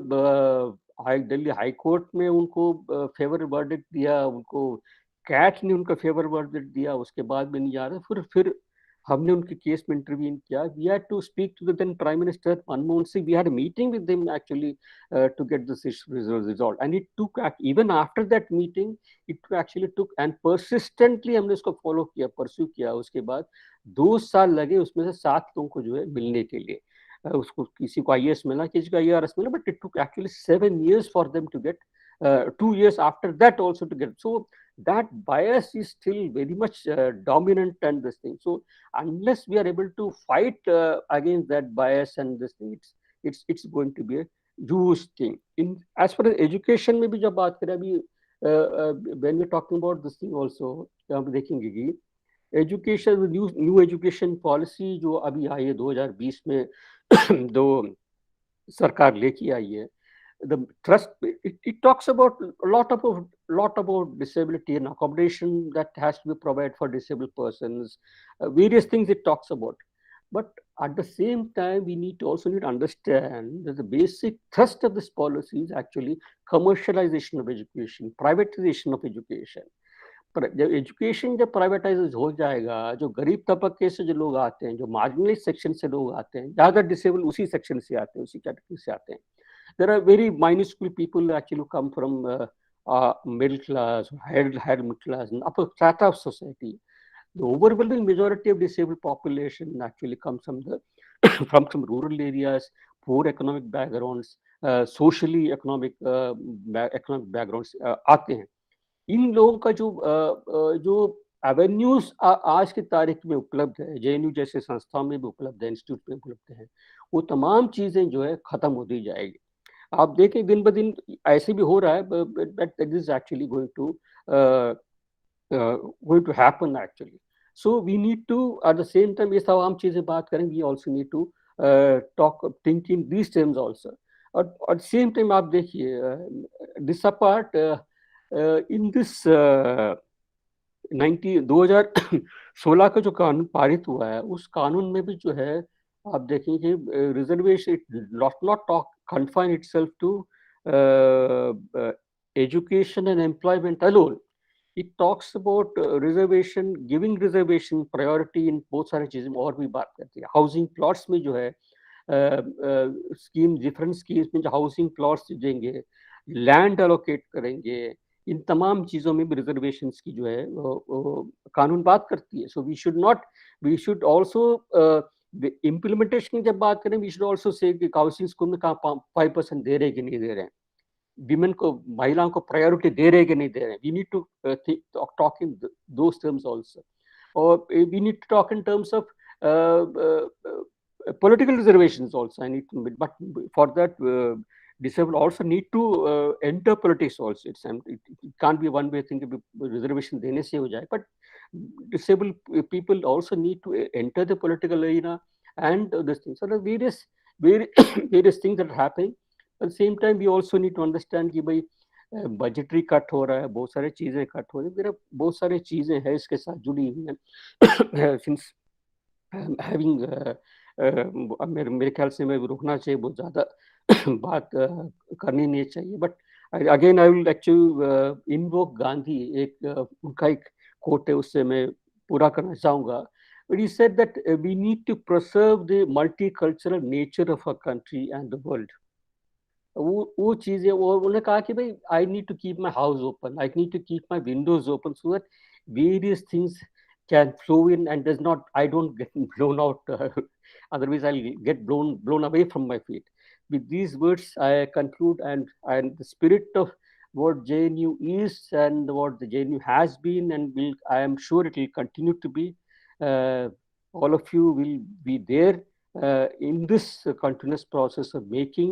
Delhi High Court में उनको फेवर वर्डिक्ट दिया, उनको cat ने उनका फेवर वर्डिक्ट दिया, उसके बाद भी नहीं आ रहा। फिर हमने उनके केस में इंटरव्यू किया। We had to speak to the then Prime Minister Manmohan Singh. We had a meeting with him actually to get this issue resolved. And it took, even after that meeting, it actually took, and persistently हमने इसको follow किया, pursue किया। उसके बाद 2 साल लगे उसमें से 7 लोगों को जो है मिलने के लिए। उसको किसी को IAS मिला, किसी को IRS मिला, but it took actually 7 years for them to get, 2 years after that also to get. So that bias is still very much dominant and this thing. So unless we are able to fight against that bias and this thing, it's going to be a huge thing. In as far as education में भी जब बात करें, अभी when we're talking about this thing also, हम देखेंगे कि education, new education policy जो अभी आई है 2020 में दो सरकार लेके आई है, the trust, it talks about a lot about disability and accommodation that has to be provided for disabled persons, various things it talks about. But at the same time, we need to understand that the basic thrust of this policy is actually commercialization of education, privatization of education. जब education जब privatise हो जाएगा, जो गरीब तबके से जो लोग आते हैं, जो मार्जिनलाइज सेक्शन से लोग आते हैं, ज़्यादा डिसेबल उसी सेक्शन से आते हैं, उसी कैटेगरी से आते हैं। There are very minuscule people actually who come from middle class, higher middle class, and upper strata of society. The overwhelming majority of disabled population actually comes from from some rural areas, poor economic backgrounds, socially economic backgrounds आते हैं। इन लोगों का जो avenues आज की तारीख में उपलब्ध है, JNU जैसे संस्थाओं में भी उपलब्ध है, इंस्टीट्यूट में उपलब्ध है, वो तमाम चीजें जो है खत्म होती जाएगी। आप देखें दिन ब दिन ऐसे भी हो रहा है, but that is actually going to happen actually. So we need to at the same time, ये तमाम चीजें बात करें, we also need to talk, think in these terms also. और सेम टाइम आप देखिए, दिस अपार्ट इन दिस 2016 का जो कानून पारित हुआ है, उस कानून में भी जो है आप देखेंगे reservation not confine itself to education and employment alone. It talks about reservation, giving reservation priority in बहुत सारी चीजें और भी बात करती है। हाउसिंग प्लॉट्स में जो है स्कीम, डिफरेंट स्कीम्स में जो हाउसिंग प्लॉट्स देंगे, लैंड एलोकेट करेंगे, इन तमाम चीजों में भी रिजर्वेशंस की जो है कानून बात करती है। So we should also implementation की जब बात करें, वी शुड ऑल्सो से कि हाउसिंग स्कूल में कहाँ 5% दे रहे हैं कि नहीं दे रहे हैं, विमेन को, महिलाओं को प्रायोरिटी दे रहे हैं कि नहीं दे रहे हैं। We need to talk in those terms also, और we need to talk in terms of political reservations also I need to, but for that disabled also need to enter politics also. It can't be one way thing. Reservation dene se ho jaye, but disabled people also need to enter the political arena and this thing. So the various things that are happening. At the same time, we also need to understand कि भाई budgetary cut हो रहा है, बहुत सारे चीजें cut हो रही है, मेरा बहुत सारे चीजें हैं इसके साथ जुड़ी हुई हैं. सिंस हैविंग मेरे ख्याल से मैं रुकना चाहिए, बहुत ज्यादा बात करनी नहीं चाहिए. But again I will actually invoke Gandhi, एक उनका एक कोट है, उससे मैं पूरा करना चाहूंगा. But he said that we need to preserve the multicultural nature of our country and the world. वो चीजें, और उन्होंने कहा कि भाई I need to keep my house open, I need to keep my windows open so that various things can flow in and does not, I don't get blown out, otherwise I'll get blown away from my feet. With these words I conclude, and the spirit of what JNU is and what the JNU has been and will, I am sure it will continue to be. All of you will be there in this continuous process of making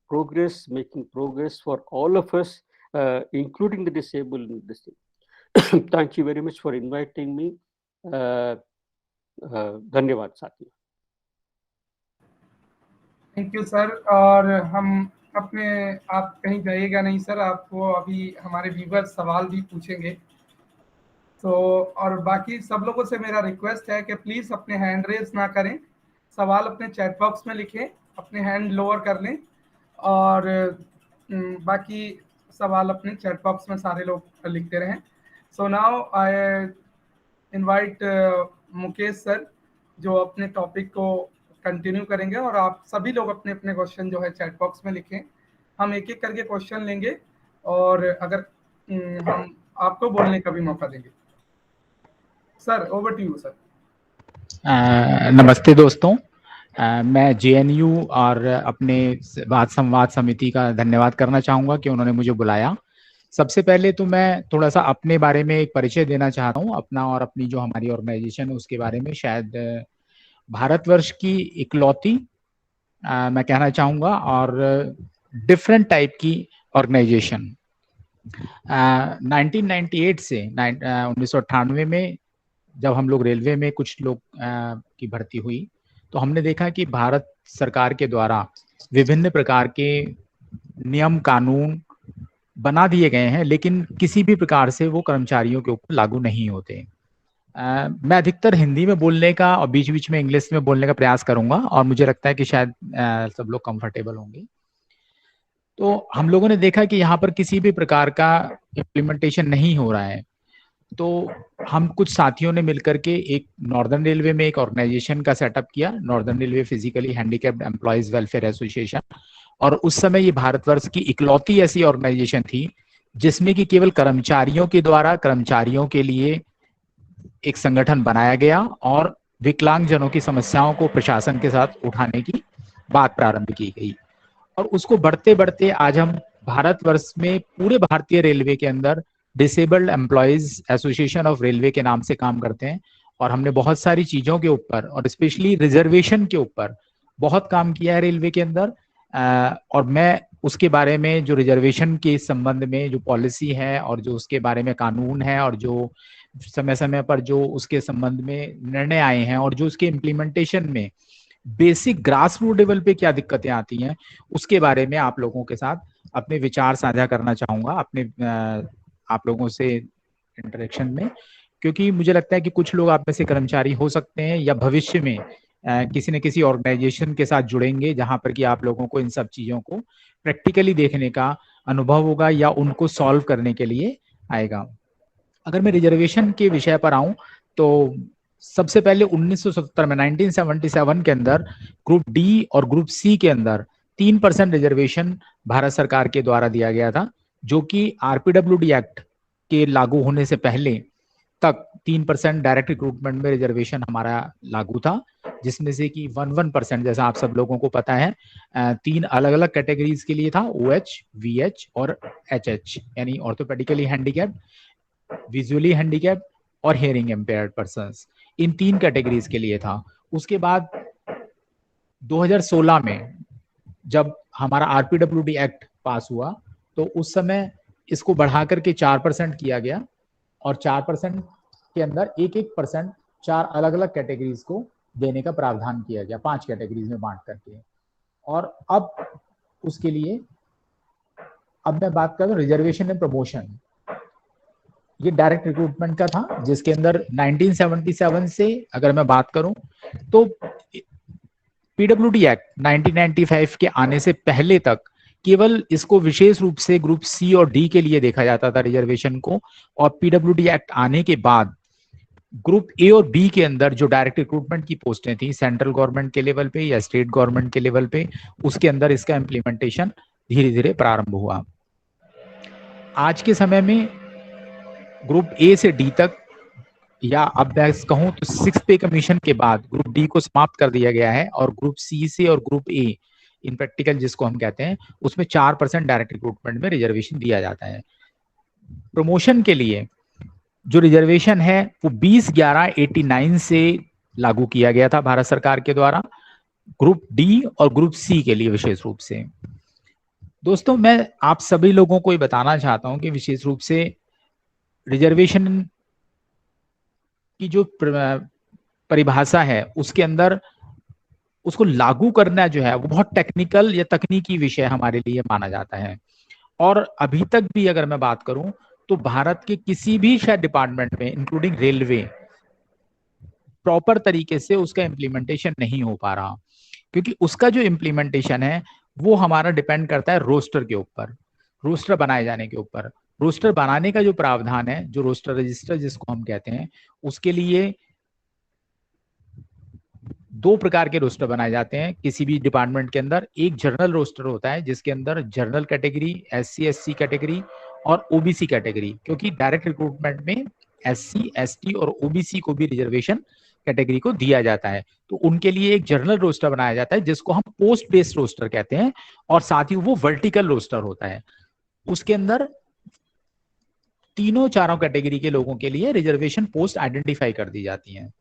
progress for all of us, including the disabled in this thing. Thank you very much for inviting me. धन्यवाद साथियों. Thank you sir. और हम अपने, आप कहीं जाइएगा नहीं sir, आपको अभी हमारे व्यूअर्स सवाल भी पूछेंगे. तो और बाकी सब लोगों से मेरा रिक्वेस्ट है कि प्लीज़ अपने हैंड रेज ना करें, सवाल अपने चैट बॉक्स में लिखें, अपने हैंड लोअर कर लें, और बाकी सवाल अपने चैट बॉक्स में सारे लोग लिखते रहें. So now I invite Mukesh sir, जो अपने टॉपिक को कंटिन्यू करेंगे, और आप सभी लोग अपने अपने क्वेश्चन जो है चैट बॉक्स में लिखें. हम एक एक करके क्वेश्चन लेंगे और अगर हम आपको बोलने का भी मौका देंगे. Sir, over to you sir. नमस्ते दोस्तों, मैं JNU और अपने वाद संवाद समिति का धन्यवाद करना चाहूँगा कि उन्होंने मुझे बुलाया. सबसे पहले तो मैं थोड़ा सा अपने बारे में एक परिचय देना चाहता हूँ, अपना और अपनी जो हमारी ऑर्गेनाइजेशन है उसके बारे में. शायद भारतवर्ष की इकलौती मैं कहना चाहूँगा और डिफरेंट टाइप की ऑर्गेनाइजेशन. 1998 से 1998 में जब हम लोग रेलवे में कुछ लोग की भर्ती हुई, तो हमने देखा कि भारत सरकार के द्वारा विभिन्न प्रकार के नियम कानून बना दिए गए हैं, लेकिन किसी भी प्रकार से वो कर्मचारियों के ऊपर लागू नहीं होते. मैं अधिकतर हिंदी में बोलने का और बीच बीच में इंग्लिश में बोलने का प्रयास करूंगा, और मुझे लगता है कि शायद सब लोग कंफर्टेबल होंगे. तो हम लोगों ने देखा कि यहाँ पर किसी भी प्रकार का इम्प्लीमेंटेशन नहीं हो रहा है. तो हम कुछ साथियों ने मिलकर के एक नॉर्दर्न रेलवे में एक ऑर्गेनाइजेशन का सेटअप किया, northern railway physically handicapped employees welfare association. और उस समय ये भारतवर्ष की इकलौती ऐसी ऑर्गेनाइजेशन थी जिसमें कि केवल कर्मचारियों के द्वारा कर्मचारियों के लिए एक संगठन बनाया गया और विकलांगजनों की समस्याओं को प्रशासन के साथ उठाने की बात प्रारंभ की गई. और उसको बढ़ते बढ़ते आज हम भारतवर्ष में पूरे भारतीय रेलवे के अंदर disabled employees association of railway के नाम से काम करते हैं. और हमने बहुत सारी चीजों के ऊपर और स्पेशली रिजर्वेशन के ऊपर बहुत काम किया है रेलवे के अंदर. और मैं उसके बारे में, जो रिजर्वेशन के संबंध में जो पॉलिसी है और जो उसके बारे में कानून है और जो समय समय पर जो उसके संबंध में निर्णय आए हैं और जो उसके इम्प्लीमेंटेशन में बेसिक ग्रास रूट लेवल पे क्या दिक्कतें आती हैं, उसके बारे में आप लोगों के साथ अपने विचार साझा करना चाहूँगा अपने आप लोगों से इंटरेक्शन में. क्योंकि मुझे लगता है कि कुछ लोग आप में से कर्मचारी हो सकते हैं या भविष्य में किसी न किसी ऑर्गेनाइजेशन के साथ जुड़ेंगे जहां पर कि आप लोगों को इन सब चीजों को प्रैक्टिकली देखने का अनुभव होगा या उनको सॉल्व करने के लिए आएगा. अगर मैं रिजर्वेशन के विषय पर आऊं तो सबसे पहले 1970 में 1977 के अंदर ग्रुप डी और ग्रुप सी के अंदर 3% रिजर्वेशन भारत सरकार के द्वारा दिया गया था, जो कि RPWD एक्ट के लागू होने से पहले तक 3% डायरेक्ट रिक्रूटमेंट में रिजर्वेशन हमारा लागू था, जिसमें से कि 11% जैसा आप सब लोगों को पता है 3 अलग अलग कैटेगरीज के लिए था, OH, VH और HH, यानी ऑर्थोपेडिकली हैंडीकैप्ड, विजुअली हैंडीकैप्ड और हियरिंग इम्पेयर्ड पर्सन्स. इन 3 कैटेगरीज के लिए था. उसके बाद 2016 में जब हमारा आरपीडब्ल्यूडी एक्ट पास हुआ तो उस समय इसको बढ़ा करके 4% किया गया और 4% के अंदर 1% 4 अलग अलग कैटेगरीज को देने का प्रावधान किया गया, 5 कैटेगरीज में बांट करके। और अब उसके लिए अब मैं बात करूं रिजर्वेशन एंड प्रमोशन, ये डायरेक्ट रिक्रूटमेंट का था, जिसके अंदर 1977 से अगर मैं बात करूं तो पीडब्ल्यूडी एक्ट 1995 के आने से पहले तक केवल इसको विशेष रूप से ग्रुप सी और डी के लिए देखा जाता था रिजर्वेशन को, और पीडब्ल्यूडी एक्ट आने के बाद ग्रुप ए और बी के अंदर जो डायरेक्ट रिक्रूटमेंट की पोस्टें थी सेंट्रल गवर्नमेंट के लेवल पे या स्टेट गवर्नमेंट के लेवल पे, उसके अंदर इसका इम्प्लीमेंटेशन धीरे धीरे प्रारंभ हुआ। आज के समय में ग्रुप ए से डी तक, या अब मैं कहूं तो 6 पे कमीशन के बाद ग्रुप डी को समाप्त कर दिया गया है और ग्रुप सी से और ग्रुप ए इन प्रैक्टिकल जिसको हम कहते हैं उसमें 4% डायरेक्ट रिक्रूटमेंट में रिजर्वेशन दिया जाता है। प्रमोशन के लिए जो रिजर्वेशन है वो 20/11/89 से लागू किया गया था भारत सरकार के द्वारा, ग्रुप डी और ग्रुप सी के लिए विशेष रूप से। दोस्तों, मैं आप सभी लोगों को ये बताना चाहता हूं कि विशेष रूप से रिजर्वेशन की जो परिभाषा है उसके अंदर उसको लागू करना जो है वो बहुत टेक्निकल या तकनीकी विषय हमारे लिए माना जाता है। और अभी तक भी अगर मैं बात करूं तो भारत के किसी भी शायद डिपार्टमेंट में इंक्लूडिंग रेलवे प्रॉपर तरीके से उसका इम्प्लीमेंटेशन नहीं हो पा रहा, क्योंकि उसका जो इम्प्लीमेंटेशन है वो हमारा डिपेंड करता है रोस्टर के ऊपर, रोस्टर बनाए जाने के ऊपर। रोस्टर बनाने का जो प्रावधान है, जो रोस्टर रजिस्टर जिसको हम कहते हैं, उसके लिए 2 प्रकार के रोस्टर बनाए जाते हैं किसी भी डिपार्टमेंट के अंदर। एक जनरल रोस्टर होता है जिसके अंदर general category, SC SC category और OBC कैटेगरी, क्योंकि डायरेक्ट रिक्रूटमेंट में SC ST और OBC को भी रिजर्वेशन कैटेगरी को दिया जाता है, तो उनके लिए एक जनरल रोस्टर बनाया जाता है जिसको हम पोस्ट बेस्ड रोस्टर कहते हैं, और साथ ही वो वर्टिकल रोस्टर होता है। उसके अंदर तीनों चारों कैटेगरी के लोगों के लिए रिजर्वेशन पोस्ट आइडेंटिफाई कर दी जाती हैं।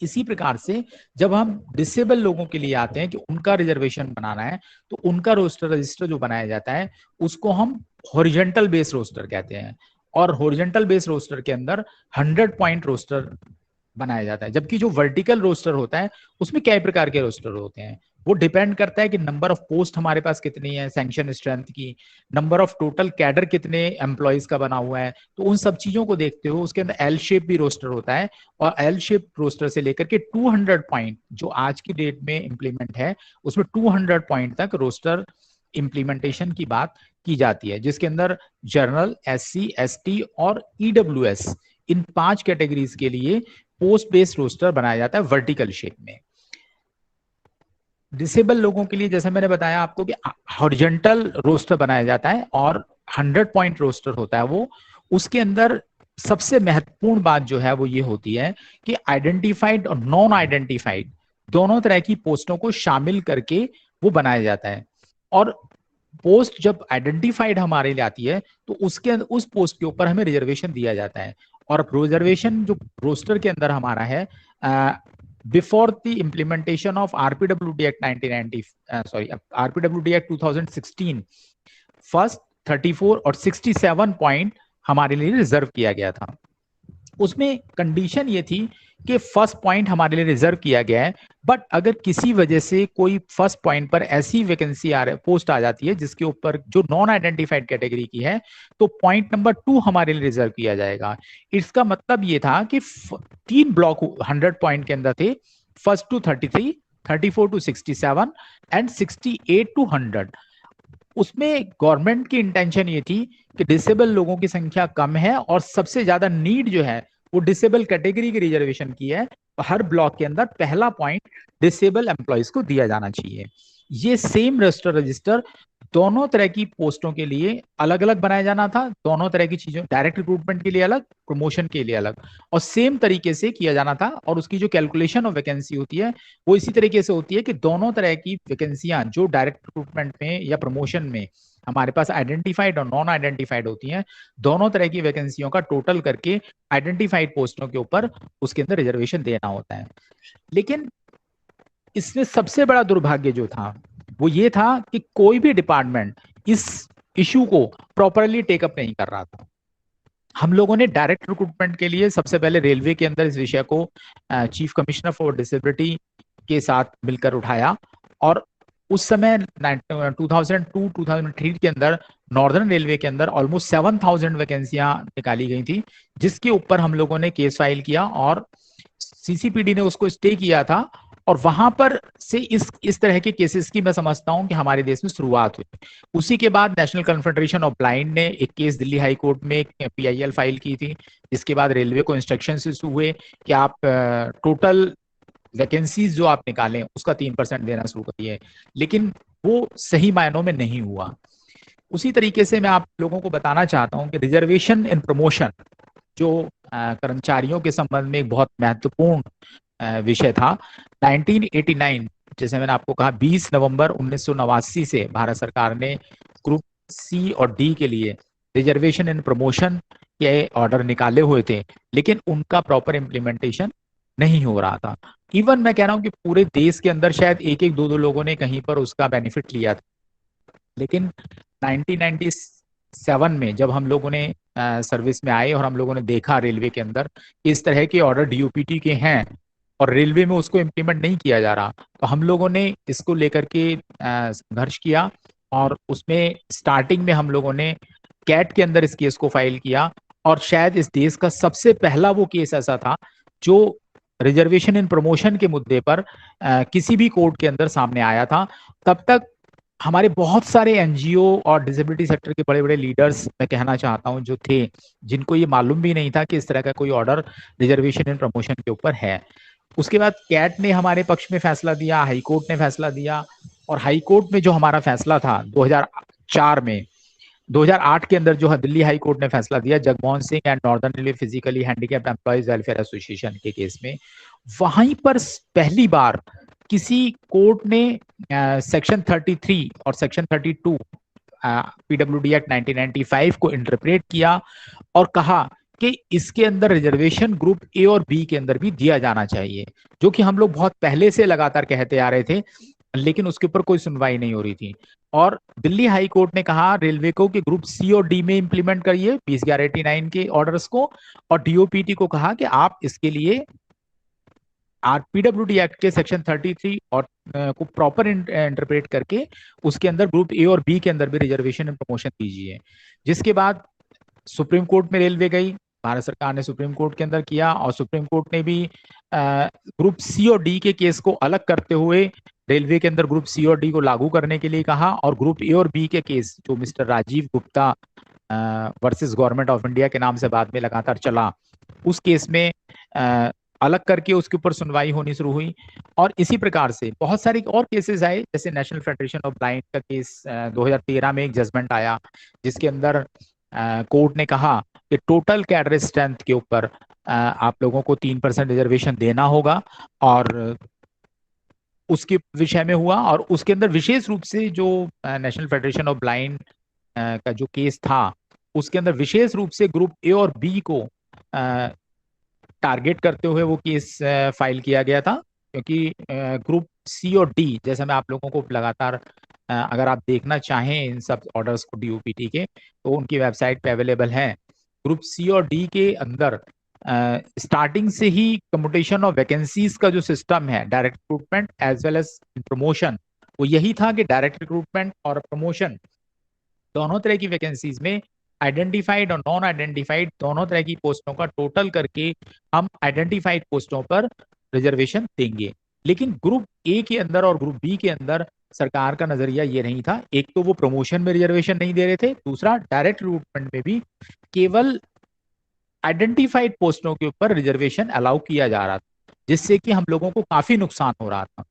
इसी प्रकार से जब हम डिसेबल लोगों के लिए आते हैं कि उनका रिजर्वेशन बनाना है, तो उनका रोस्टर रजिस्टर जो बनाया जाता है उसको हम हॉरिजॉन्टल बेस रोस्टर कहते हैं, और हॉरिजॉन्टल बेस रोस्टर के अंदर 100 पॉइंट रोस्टर बनाया जाता है। जबकि जो वर्टिकल रोस्टर होता है उसमें कई प्रकार के रोस्टर होते हैं, वो डिपेंड करता है कि नंबर ऑफ पोस्ट हमारे पास कितनी है, सैंक्शन स्ट्रेंथ की, नंबर ऑफ टोटल कैडर कितने एम्प्लॉयज का बना हुआ है, तो उन सब चीजों को देखते हुए उसके अंदर एल शेप भी रोस्टर होता है, और एल शेप रोस्टर से लेकर के 200 पॉइंट जो आज की डेट में इंप्लीमेंट है उसमें 200 पॉइंट तक रोस्टर इंप्लीमेंटेशन की बात की जाती है, जिसके अंदर जनरल, SC ST और EWS इन 5 कैटेगरीज के लिए पोस्ट बेस्ड रोस्टर बनाया जाता है वर्टिकल शेप में। डिसेबल लोगों के लिए जैसे मैंने बताया आपको कि हॉरिजॉन्टल रोस्टर बनाया जाता है और 100 पॉइंट रोस्टर होता है वो। उसके अंदर सबसे महत्वपूर्ण बात जो है वो ये होती है कि आइडेंटिफाइड और नॉन आइडेंटिफाइड दोनों तरह की पोस्टों को शामिल करके वो बनाया जाता है। और पोस्ट जब आइडेंटिफाइड हमारे लिए आती है तो उसके उस पोस्ट के ऊपर हमें रिजर्वेशन दिया जाता है। और रिजर्वेशन जो रोस्टर के अंदर हमारा है before the implementation of RPWD act 2016 first 34 और 67 पॉइंट हमारे लिए रिजर्व किया गया था। उसमें कंडीशन ये थी कि फर्स्ट पॉइंट हमारे लिए रिजर्व किया गया है, बट अगर किसी वजह से कोई फर्स्ट पॉइंट पर ऐसी वैकेंसी पोस्ट आ जाती है जिसके ऊपर जो नॉन आइडेंटिफाइड कैटेगरी की है, तो पॉइंट नंबर 2 हमारे लिए रिजर्व किया जाएगा। इसका मतलब ये था कि 3 ब्लॉक 100 पॉइंट के अंदर थे, first to 33, 34 to 67 and 68 to 100। उसमें गवर्नमेंट की इंटेंशन ये थी कि डिसेबल लोगों की संख्या कम है और सबसे ज्यादा नीड जो है वो डिसेबल कैटेगरी की रिजर्वेशन की है, तो हर ब्लॉक के अंदर पहला पॉइंट डिसेबल एम्प्लॉयज को दिया जाना चाहिए। ये सेम रोस्टर रजिस्टर दोनों तरह की पोस्टों के लिए अलग अलग बनाया जाना था, दोनों तरह की चीजों, डायरेक्ट रिक्रूटमेंट के लिए अलग, प्रमोशन के लिए अलग, और सेम तरीके से किया जाना था। और उसकी जो कैलकुलेशन ऑफ वैकेंसी होती है वो इसी तरीके से होती है कि दोनों तरह की वैकेंसियां जो डायरेक्ट रिक्रूटमेंट में या प्रमोशन में हमारे पास आइडेंटिफाइड और नॉन आइडेंटिफाइड होती हैं, दोनों तरह की वैकेंसियों का टोटल करके आइडेंटिफाइड पोस्टों के ऊपर उसके अंदर रिजर्वेशन देना होता है। लेकिन इसमें सबसे बड़ा दुर्भाग्य जो था वो ये था कि कोई भी डिपार्टमेंट इस इशू को प्रॉपरली टेकअप नहीं कर रहा था। हम लोगों ने डायरेक्ट रिक्रूटमेंट के लिए सबसे पहले रेलवे के अंदर इस विषय को चीफ कमिश्नर फॉर डिसेबिलिटी के साथ मिलकर उठाया, और उस समय 2002-2003 के अंदर नॉर्दर्न रेलवे के अंदर ऑलमोस्ट 7,000 वैकेंसियां निकाली गई थी, जिसके ऊपर हम लोगों ने केस फाइल किया और सीसीपीडी ने उसको स्टे किया था। और वहां पर से इस तरह के केसेस की मैं समझता हूं कि हमारे देश में शुरुआत हुई। उसी के बाद नेशनल कन्फेडरेशन ऑफ ब्लाइंड ने एक केस दिल्ली हाई कोर्ट में पीआईएल फाइल की थी, जिसके बाद रेलवे को इंस्ट्रक्शंस हुए कि आप टोटल वैकेंसीज जो आप निकालें उसका 3% देना शुरू करिए, लेकिन वो सही मायनों में नहीं हुआ। उसी तरीके से मैं आप लोगों को बताना चाहता हूं कि रिजर्वेशन इन प्रमोशन जो कर्मचारियों के संबंध में एक बहुत महत्वपूर्ण विषय था। 1989, जैसे मैंने आपको कहा, 20 नवंबर 1989 से भारत सरकार ने ग्रुप सी और डी के लिए रिजर्वेशन इन प्रमोशन के ऑर्डर निकाले हुए थे, लेकिन उनका प्रॉपर इम्प्लीमेंटेशन नहीं हो रहा था। इवन मैं कह रहा हूं कि पूरे देश के अंदर शायद एक एक दो लोगों ने कहीं पर उसका बेनिफिट लिया था, लेकिन 1997 में जब हम लोगों ने सर्विस में आए और हम लोगों ने देखा रेलवे के अंदर इस तरह के ऑर्डर डीओपीटी के हैं और रेलवे में उसको इम्प्लीमेंट नहीं किया जा रहा, तो हम लोगों ने इसको लेकर के संघर्ष किया और उसमें स्टार्टिंग में हम लोगों ने कैट के अंदर इस केस को फाइल किया। और शायद इस देश का सबसे पहला वो केस ऐसा था जो रिजर्वेशन इन प्रमोशन के मुद्दे पर किसी भी कोर्ट के अंदर सामने आया था। तब तक हमारे बहुत सारे एनजीओ और डिसेबिलिटी सेक्टर के बड़े बड़े लीडर्स, मैं कहना चाहता हूं, जो थे, जिनको ये मालूम भी नहीं था कि इस तरह का कोई ऑर्डर रिजर्वेशन इन प्रमोशन के ऊपर है। उसके बाद कैट ने हमारे पक्ष में फैसला दिया, हाई कोर्ट ने फैसला दिया, और हाई कोर्ट में जो हमारा फैसला था 2004 में, 2008 के अंदर जो दिल्ली हाई कोर्ट ने फैसला दिया Jagmohan Singh and northern railway physically handicapped employees welfare association के केस में, वहीं पर पहली बार किसी कोर्ट ने सेक्शन 33 और सेक्शन 32 पीडब्ल्यूडी एक्ट 1995 को इंटरप्रेट किया और कहा कि इसके अंदर रिजर्वेशन ग्रुप ए और बी के अंदर भी दिया जाना चाहिए, जो कि हम लोग बहुत पहले से लगातार कहते आ रहे थे, लेकिन उसके ऊपर कोई सुनवाई नहीं हो रही थी। और दिल्ली हाई कोर्ट ने कहा रेलवे को कि ग्रुप सी और डी में इंप्लीमेंट करिए 20/11/89 के ऑर्डर्स को, और डीओपीटी को कहा कि आप इसके लिए पीडब्ल्यूडी एक्ट के सेक्शन 33 और को प्रॉपर इंटरप्रेट करके उसके अंदर ग्रुप ए और बी के अंदर भी रिजर्वेशन एंड प्रमोशन दीजिए। जिसके बाद सुप्रीम कोर्ट में रेलवे गई, भारत सरकार ने सुप्रीम कोर्ट के अंदर किया, और सुप्रीम कोर्ट ने भी ग्रुप सी और डी के केस को अलग करते हुए रेलवे के अंदर ग्रुप सी और डी को लागू करने के लिए कहा, और ग्रुप ए और बी के केस जो mister Rajiv Gupta versus government of India के नाम से बाद में लगातार चला, उस केस में अलग करके उसके ऊपर सुनवाई होनी शुरू हुई। और इसी प्रकार से बहुत सारे और केसेस आए, जैसे नेशनल फेडरेशन ऑफ ब्लाइंड का केस 2013 में एक जजमेंट आया, जिसके अंदर कोर्ट ने कहा कि टोटल कैडर स्ट्रेंथ के ऊपर आप लोगों को 3% रिजर्वेशन देना होगा, और उसके विषय में हुआ। और उसके अंदर विशेष रूप से जो नेशनल फेडरेशन ऑफ ब्लाइंड का जो केस था, उसके अंदर विशेष रूप से ग्रुप ए और बी को टारगेट करते हुए वो केस फाइल किया गया था, क्योंकि ग्रुप सी और डी, जैसे मैं आप लोगों को लगातार अगर आप देखना चाहें इन सब ऑर्डर्स को डीओपीटी के, तो उनकी वेबसाइट पे अवेलेबल है। ग्रुप सी और डी के अंदर स्टार्टिंग से ही कम्यूटेशन ऑफ वैकेंसीज का जो सिस्टम है, direct recruitment as well as promotion, वो यही था कि डायरेक्ट रिक्रूटमेंट और प्रमोशन दोनों तरह की वैकेंसीज में आइडेंटिफाइड और नॉन आइडेंटिफाइड दोनों तरह की पोस्टों का टोटल करके हम आइडेंटिफाइड पोस्टों पर रिजर्वेशन देंगे। लेकिन ग्रुप ए के अंदर और ग्रुप बी के अंदर सरकार का नजरिया ये नहीं था। एक तो वो प्रमोशन में रिजर्वेशन नहीं दे रहे थे, दूसरा डायरेक्ट रिक्रूटमेंट में भी केवल आइडेंटिफाइड पोस्टों के ऊपर रिजर्वेशन अलाउ किया जा रहा था, जिससे कि हम लोगों को काफी नुकसान हो रहा था।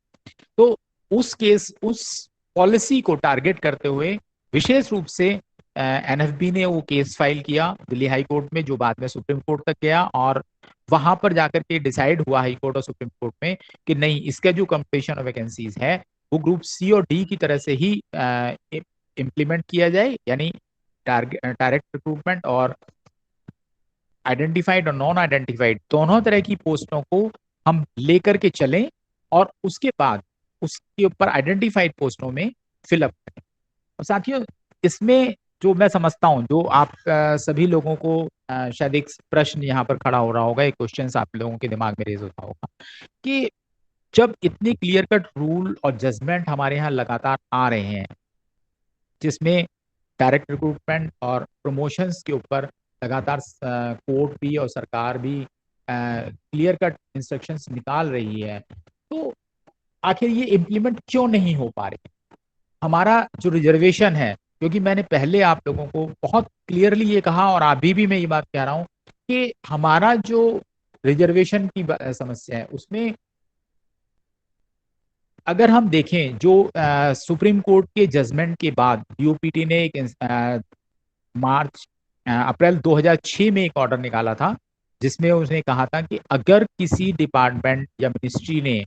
तो उस पॉलिसी को टारगेट करते हुए विशेष रूप से एनएफबी ने वो केस फाइल किया दिल्ली हाई कोर्ट में, जो बाद में सुप्रीम कोर्ट तक गया, और वहां पर जाकर के डिसाइड हुआ हाई कोर्ट और सुप्रीम कोर्ट में कि नहीं, इसका जो कंपटीशन ऑफ वैकेंसीज है वो ग्रुप सी और डी की तरह से ही इम्प्लीमेंट किया जाए, यानी डायरेक्ट रिक्रूटमेंट और आइडेंटिफाइड और नॉन आइडेंटिफाइड दोनों तरह की पोस्टों को हम लेकर के चलें, और उसके बाद उसके ऊपर आइडेंटिफाइड पोस्टों में फिलअप करें। और साथियों, इसमें जो मैं समझता हूँ, जो आप सभी लोगों को शायद एक प्रश्न यहाँ पर खड़ा हो रहा होगा, एक क्वेश्चन आप लोगों के दिमाग में रेज होता होगा कि जब इतनी क्लियर कट रूल और जजमेंट हमारे यहाँ लगातार आ रहे हैं, जिसमें डायरेक्ट रिक्रूटमेंट और प्रमोशंस के ऊपर लगातार कोर्ट भी और सरकार भी क्लियर कट इंस्ट्रक्शंस निकाल रही है, तो आखिर ये इम्प्लीमेंट क्यों नहीं हो पा रही? हमारा जो रिजर्वेशन है, क्योंकि मैंने पहले आप लोगों को बहुत क्लियरली ये कहा और अभी भी मैं ये बात कह रहा हूँ कि हमारा जो रिजर्वेशन की समस्या है, उसमें अगर हम देखें जो सुप्रीम कोर्ट के जजमेंट के बाद डीओपीटी ने एक अप्रैल 2006 में एक ऑर्डर निकाला था, जिसमें उसने कहा था कि अगर किसी डिपार्टमेंट या मिनिस्ट्री ने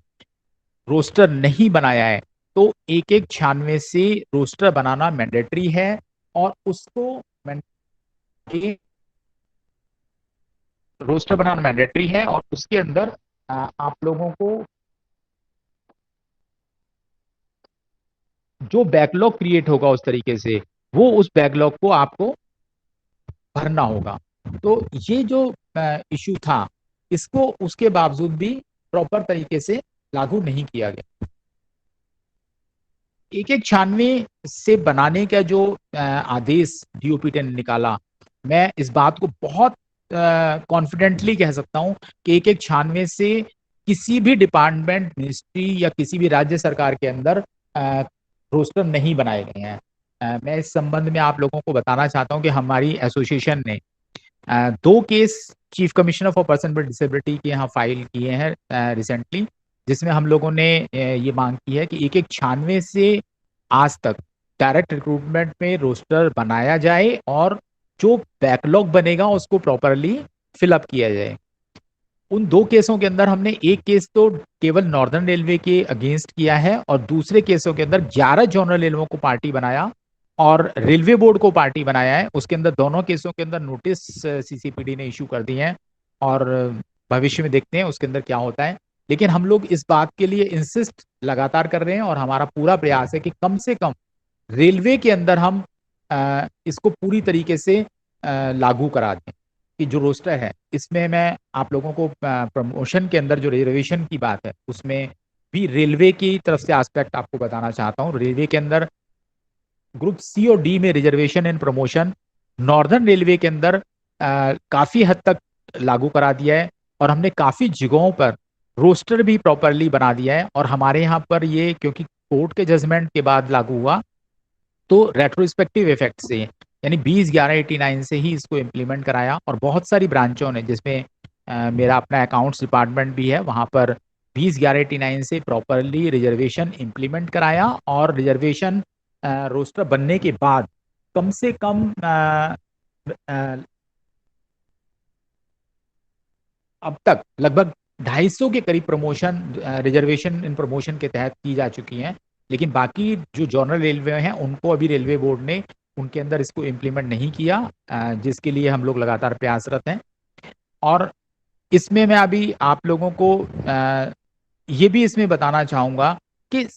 रोस्टर नहीं बनाया है तो 1196 से रोस्टर बनाना मैंडेटरी है, और उसको रोस्टर बनाना मैंडेटरी है, और उसके अंदर आप लोगों को जो बैकलॉग क्रिएट होगा उस तरीके से, वो उस बैकलॉग को आपको भरना होगा। तो ये जो इशू था, इसको उसके बावजूद भी प्रॉपर तरीके से लागू नहीं किया गया। 1196 से बनाने का जो आदेश डीओपीटी ने निकाला, मैं इस बात को बहुत कॉन्फिडेंटली कह सकता हूं कि 1196 से किसी भी डिपार्टमेंट, मिनिस्ट्री या किसी भी राज्य सरकार के अंदर रोस्टर नहीं बनाए गए हैं। मैं इस संबंध में आप लोगों को बताना चाहता हूं कि हमारी एसोसिएशन ने 2 case chief commissioner for person with disability के यहाँ फाइल किए हैं रिसेंटली, जिसमें हम लोगों ने ये मांग की है कि 1196 से आज तक डायरेक्ट रिक्रूटमेंट में रोस्टर बनाया जाए और जो बैकलॉग बनेगा उसको प्रॉपरली फिलअप किया जाए। उन 2 केसों के अंदर हमने एक केस तो केवल नॉर्दर्न रेलवे के अगेंस्ट किया है, और दूसरे केसों के अंदर 11 जोनल रेलवे को पार्टी बनाया और रेलवे बोर्ड को पार्टी बनाया है। उसके अंदर दोनों केसों के अंदर नोटिस सीसीपीडी ने इशू कर दिए हैं, और भविष्य में देखते हैं उसके अंदर क्या होता है। लेकिन हम लोग इस बात के लिए इंसिस्ट लगातार कर रहे हैं, और हमारा पूरा प्रयास है कि कम से कम रेलवे के अंदर हम इसको पूरी तरीके से लागू करा दें कि जो रोस्टर है, इसमें मैं आप लोगों को प्रमोशन के अंदर जो रिजर्वेशन की बात है, उसमें भी रेलवे की तरफ से एस्पेक्ट आपको बताना चाहता हूँ। रेलवे के अंदर ग्रुप सी और डी में reservation and promotion northern railway के अंदर काफी हद तक लागू करा दिया है, और हमने काफी जगहों पर रोस्टर भी प्रॉपरली बना दिया है। और हमारे यहाँ पर ये क्योंकि कोर्ट के जजमेंट के बाद लागू हुआ, तो रेट्रोस्पेक्टिव इफेक्ट से यानी 20/11/89 से ही इसको इम्प्लीमेंट कराया, और बहुत सारी ब्रांचों ने, जिसमें मेरा अपना अकाउंट्स डिपार्टमेंट भी है, वहाँ पर 20/11/89 से प्रॉपरली रिजर्वेशन इम्प्लीमेंट कराया। और रिजर्वेशन रोस्टर बनने के बाद कम से कम अब तक लगभग 250 के करीब प्रमोशन रिजर्वेशन इन प्रमोशन के तहत की जा चुकी हैं। लेकिन बाकी जो जॉनरल रेलवे हैं, उनको अभी रेलवे बोर्ड ने उनके अंदर इसको इम्प्लीमेंट नहीं किया, जिसके लिए हम लोग लगातार प्रयासरत हैं। और इसमें मैं अभी आप लोगों को ये भी इसमें बताना चाहूँगा कि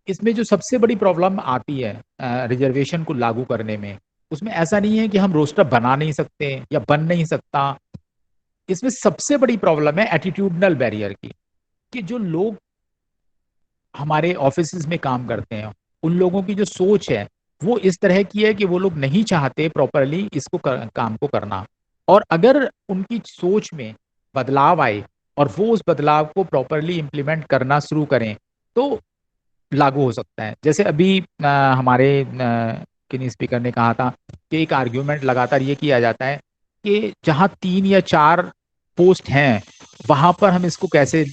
इसमें जो सबसे बड़ी प्रॉब्लम आती है रिजर्वेशन को लागू करने में, उसमें ऐसा नहीं है कि हम रोस्टर बना नहीं सकते या बन नहीं सकता। इसमें सबसे बड़ी प्रॉब्लम है एटीट्यूडनल बैरियर की, कि जो लोग हमारे ऑफिस में काम करते हैं, उन लोगों की जो सोच है वो इस तरह की है कि वो लोग नहीं चाहते प्रॉपरली इसको काम को करना। और अगर उनकी सोच में बदलाव आए और वो उस बदलाव को प्रॉपरली इम्प्लीमेंट करना शुरू करें, तो लागू हो सकता है। जैसे अभी हमारे किन्हीं स्पीकर ने कहा था कि एक आर्ग्यूमेंट लगातार ये किया जाता है कि जहां 3 या 4 पोस्ट हैं, वहां पर हम इसको कैसे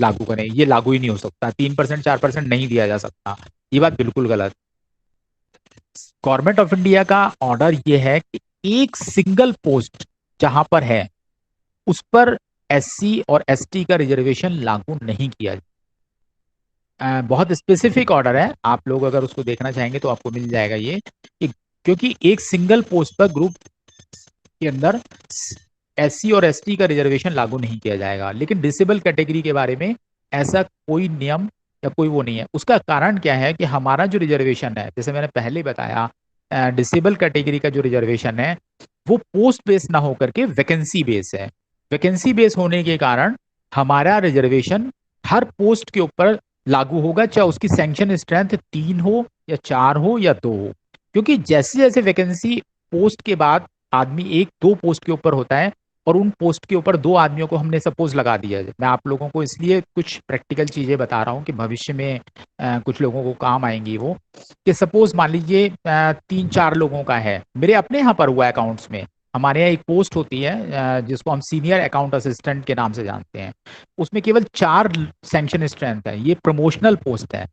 लागू करें। ये लागू ही नहीं हो सकता, 3% 4% नहीं दिया जा सकता। ये बात बिल्कुल गलत। गवर्नमेंट ऑफ इंडिया का ऑर्डर ये है कि एक सिंगल पोस्ट जहां पर है, उस पर एससी और एसटी का रिजर्वेशन लागू नहीं किया जाए। बहुत स्पेसिफिक ऑर्डर है, आप लोग अगर उसको देखना चाहेंगे तो आपको मिल जाएगा ये, क्योंकि एक सिंगल पोस्ट पर ग्रुप के अंदर एससी और एसटी का रिजर्वेशन लागू नहीं किया जाएगा। लेकिन डिसेबल कैटेगरी के बारे में ऐसा कोई नियम या कोई वो नहीं है। उसका कारण क्या है कि हमारा जो रिजर्वेशन है, जैसे मैंने पहले बताया, डिसेबल कैटेगरी का जो रिजर्वेशन है वो पोस्ट बेस ना होकर के वैकेंसी बेस है। वैकेंसी बेस होने के कारण हमारा रिजर्वेशन हर पोस्ट के ऊपर लागू होगा, चाहे उसकी सैंक्शन स्ट्रेंथ 3 हो या 4 हो या 2 हो। क्योंकि जैसे जैसे वैकेंसी पोस्ट के बाद आदमी 1-2 पोस्ट के ऊपर होता है और उन पोस्ट के ऊपर 2 आदमियों को हमने सपोज लगा दिया है। मैं आप लोगों को इसलिए कुछ प्रैक्टिकल चीजें बता रहा हूँ कि भविष्य में कुछ लोगों को काम आएंगी वो, कि सपोज मान लीजिए 3-4 लोगों का है। मेरे अपने यहाँ पर हुआ अकाउंट्स में, हमारे यहाँ एक पोस्ट होती है जिसको हम सीनियर अकाउंट असिस्टेंट के नाम से जानते हैं। उसमें केवल 4 सैंक्शन स्ट्रेंथ है, ये प्रमोशनल पोस्ट है,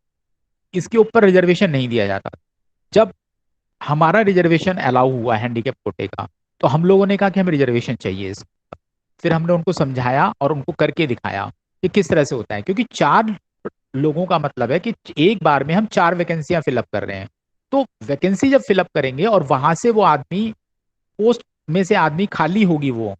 इसके ऊपर रिजर्वेशन नहीं दिया जाता। जब हमारा रिजर्वेशन अलाउ हुआ हैंडीकैप कोटे का, तो हम लोगों ने कहा कि हमें रिजर्वेशन चाहिए इसका। फिर हमने उनको समझाया और उनको करके दिखाया कि किस तरह से होता है, क्योंकि 4 लोगों का मतलब है कि एक बार में हम 4 वैकेंसियां फिलअप कर रहे हैं। तो वैकेंसी जब फिलअप करेंगे और वहां से वो आदमी, पोस्ट में से आदमी खाली होगी, वो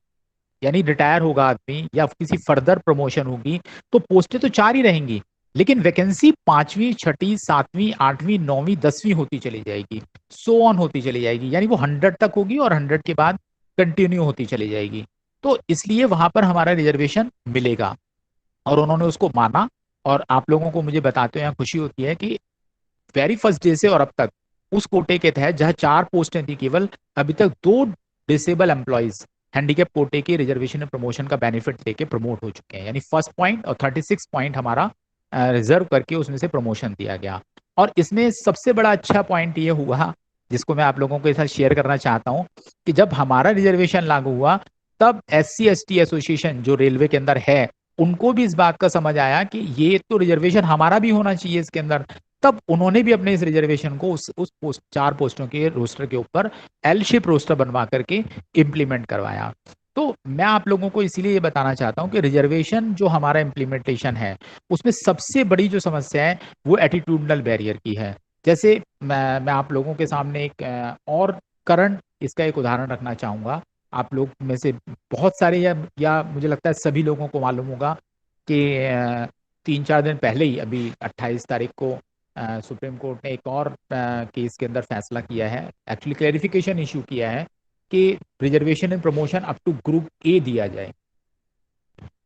यानी रिटायर होगा आदमी या किसी फर्दर प्रमोशन होगी, तो पोस्टें तो 4 ही रहेंगी, लेकिन वैकेंसी 5वीं, 6ठी, 7वीं, 8वीं, 9वीं, 10वीं होती चली जाएगी, सो ऑन होती चली जाएगी, यानी वो 100 तक होगी और 100 के बाद कंटिन्यू होती चली जाएगी। तो इसलिए वहां पर हमारा रिजर्वेशन मिलेगा और उन्होंने उसको माना। और आप लोगों को मुझे बताते हुए खुशी होती है कि वेरी फर्स्ट डे से और अब तक उस कोटे के तहत जहां 4 पोस्टें थी केवल, अभी तक 2 डिसेबल एम्प्लॉइज हैंडीकैप कोटे के रिजर्वेशन और प्रमोशन का बेनिफिट लेके प्रमोट हो चुके हैं। यानी फर्स्ट पॉइंट और 36 पॉइंट हमारा रिजर्व करके उसमें से प्रमोशन दिया गया। और इसमें सबसे बड़ा अच्छा पॉइंट ये हुआ, जिसको मैं आप लोगों के साथ शेयर करना चाहता हूं, कि जब हमारा रिजर्वेशन लागू हुआ तब SC/ST एसोसिएशन जो रेलवे के अंदर है, उनको भी इस बात का समझ आया कि ये तो रिजर्वेशन हमारा भी होना चाहिए इसके अंदर। तब उन्होंने भी अपने इस रिजर्वेशन को उस पोस्ट 4 पोस्टों के रोस्टर के ऊपर एल शेप रोस्टर बनवा करके इम्प्लीमेंट करवाया। तो मैं आप लोगों को इसीलिए ये बताना चाहता हूं कि रिजर्वेशन जो हमारा इम्प्लीमेंटेशन है, उसमें सबसे बड़ी जो समस्या है वो एटीट्यूडनल बैरियर की है। जैसे मैं आप लोगों के सामने एक और करंट इसका एक उदाहरण रखना चाहूंगा। आप लोग में से बहुत सारे या मुझे लगता है सभी लोगों को मालूम होगा कि 3-4 दिन पहले ही, अभी 28 तारीख को सुप्रीम कोर्ट ने एक और केस के अंदर फैसला किया है, एक्चुअली क्लैरिफिकेशन इशू किया है कि reservation and promotion up to group A दिया जाए।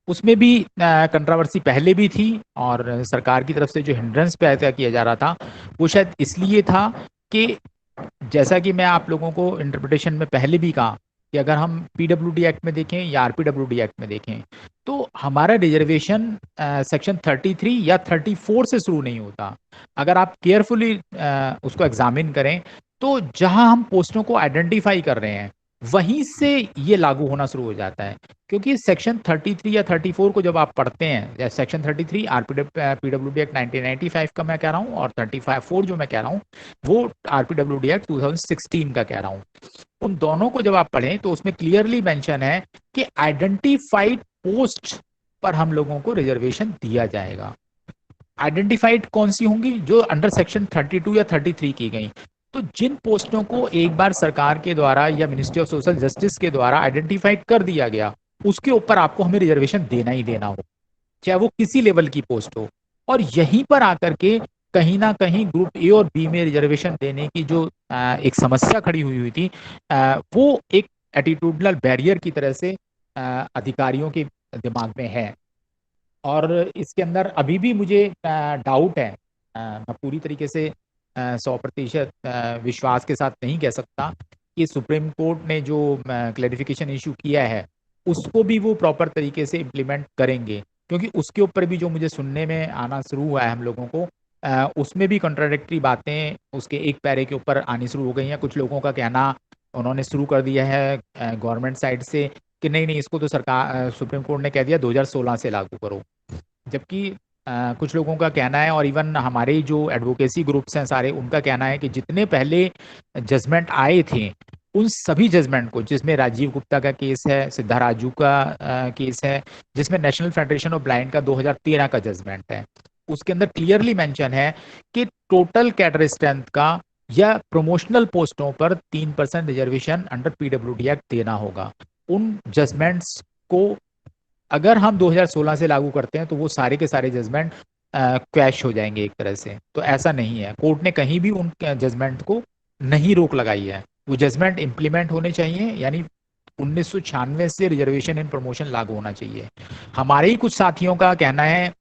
उसमें भी कंट्रोवर्सी पहले भी थी और सरकार की तरफ से जो हिंड्रेंस पैदा किया जा रहा था वो शायद इसलिए था कि, जैसा कि मैं आप लोगों को इंटरप्रिटेशन में पहले भी कहा, कि अगर हम PWD एक्ट में देखें या RPWD एक्ट में देखें, तो हमारा रिजर्वेशन सेक्शन 33 या 34 से शुरू नहीं होता। अगर आप केयरफुली उसको एग्जामिन करें, तो जहां हम पोस्टों को आइडेंटिफाई कर रहे हैं वहीं से ये लागू होना शुरू हो जाता है। क्योंकि सेक्शन 33 या 34 को जब आप पढ़ते हैं, या सेक्शन 33 PWD एक्ट 1995 का मैं कह रहा हूँ, और 35(4) जो मैं कह रहा हूँ वो RPWD एक्ट 2016 का कह रहा हूँ, उन दोनों को जब आप पढ़ें तो उसमें क्लियरली मेंशन है कि आइडेंटिफाइड पोस्ट पर हम लोगों को रिजर्वेशन दिया जाएगा। आइडेंटिफाइड कौन सी होंगी? जो अंडर सेक्शन 32 या 33 की गई। तो जिन पोस्टों को एक बार सरकार के द्वारा या मिनिस्ट्री ऑफ सोशल जस्टिस के द्वारा आइडेंटिफाइड कर दिया गया, उसके ऊपर आपको हमें रिजर्वेशन देना ही देना हो, चाहे वो किसी लेवल की पोस्ट हो। और यहीं पर आकर के कहीं ना कहीं ग्रुप ए और बी में रिजर्वेशन देने की जो एक समस्या खड़ी हुई थी, वो एक एटीट्यूडनल बैरियर की तरह से अधिकारियों के दिमाग में है। और इसके अंदर अभी भी मुझे डाउट है, मैं पूरी तरीके से 100% विश्वास के साथ नहीं कह सकता कि सुप्रीम कोर्ट ने जो क्लैरिफिकेशन इशू किया है उसको भी वो प्रॉपर तरीके से इम्प्लीमेंट करेंगे। क्योंकि उसके ऊपर भी जो मुझे सुनने में आना शुरू हुआ है हम लोगों को, उसमें भी कॉन्ट्राडिक्टरी बातें उसके एक पैरे के ऊपर आनी शुरू हो गई हैं। कुछ लोगों का कहना उन्होंने शुरू कर दिया है गवर्नमेंट साइड से कि नहीं नहीं, इसको तो सरकार सुप्रीम कोर्ट ने कह दिया 2016 से लागू करो। जबकि कुछ लोगों का कहना है, और इवन हमारे जो एडवोकेसी ग्रुप्स हैं सारे, उनका कहना है कि जितने पहले जजमेंट आए थे उन सभी जजमेंट को, जिसमें राजीव गुप्ता का केस है, सिद्धाराजू का केस है, जिसमें नेशनल फेडरेशन ऑफ ब्लाइंड का 2013 का जजमेंट है, उसके अंदर क्लियरली मेंशन है कि टोटल कैडर स्ट्रेंथ का या प्रमोशनल पोस्टों पर 3% रिजर्वेशन अंडर PWD एक्ट देना होगा। उन जजमेंट्स को अगर हम 2016 से लागू करते हैं तो वो सारे के सारे जजमेंट क्वैश हो जाएंगे एक तरह से। तो ऐसा नहीं है, कोर्ट ने कहीं भी उन जजमेंट को नहीं रोक लगाई है, वो जजमेंट इम्प्लीमेंट होने चाहिए, यानी 1996 से रिजर्वेशन इन प्रमोशन लागू होना चाहिए। हमारे ही कुछ साथियों का कहना है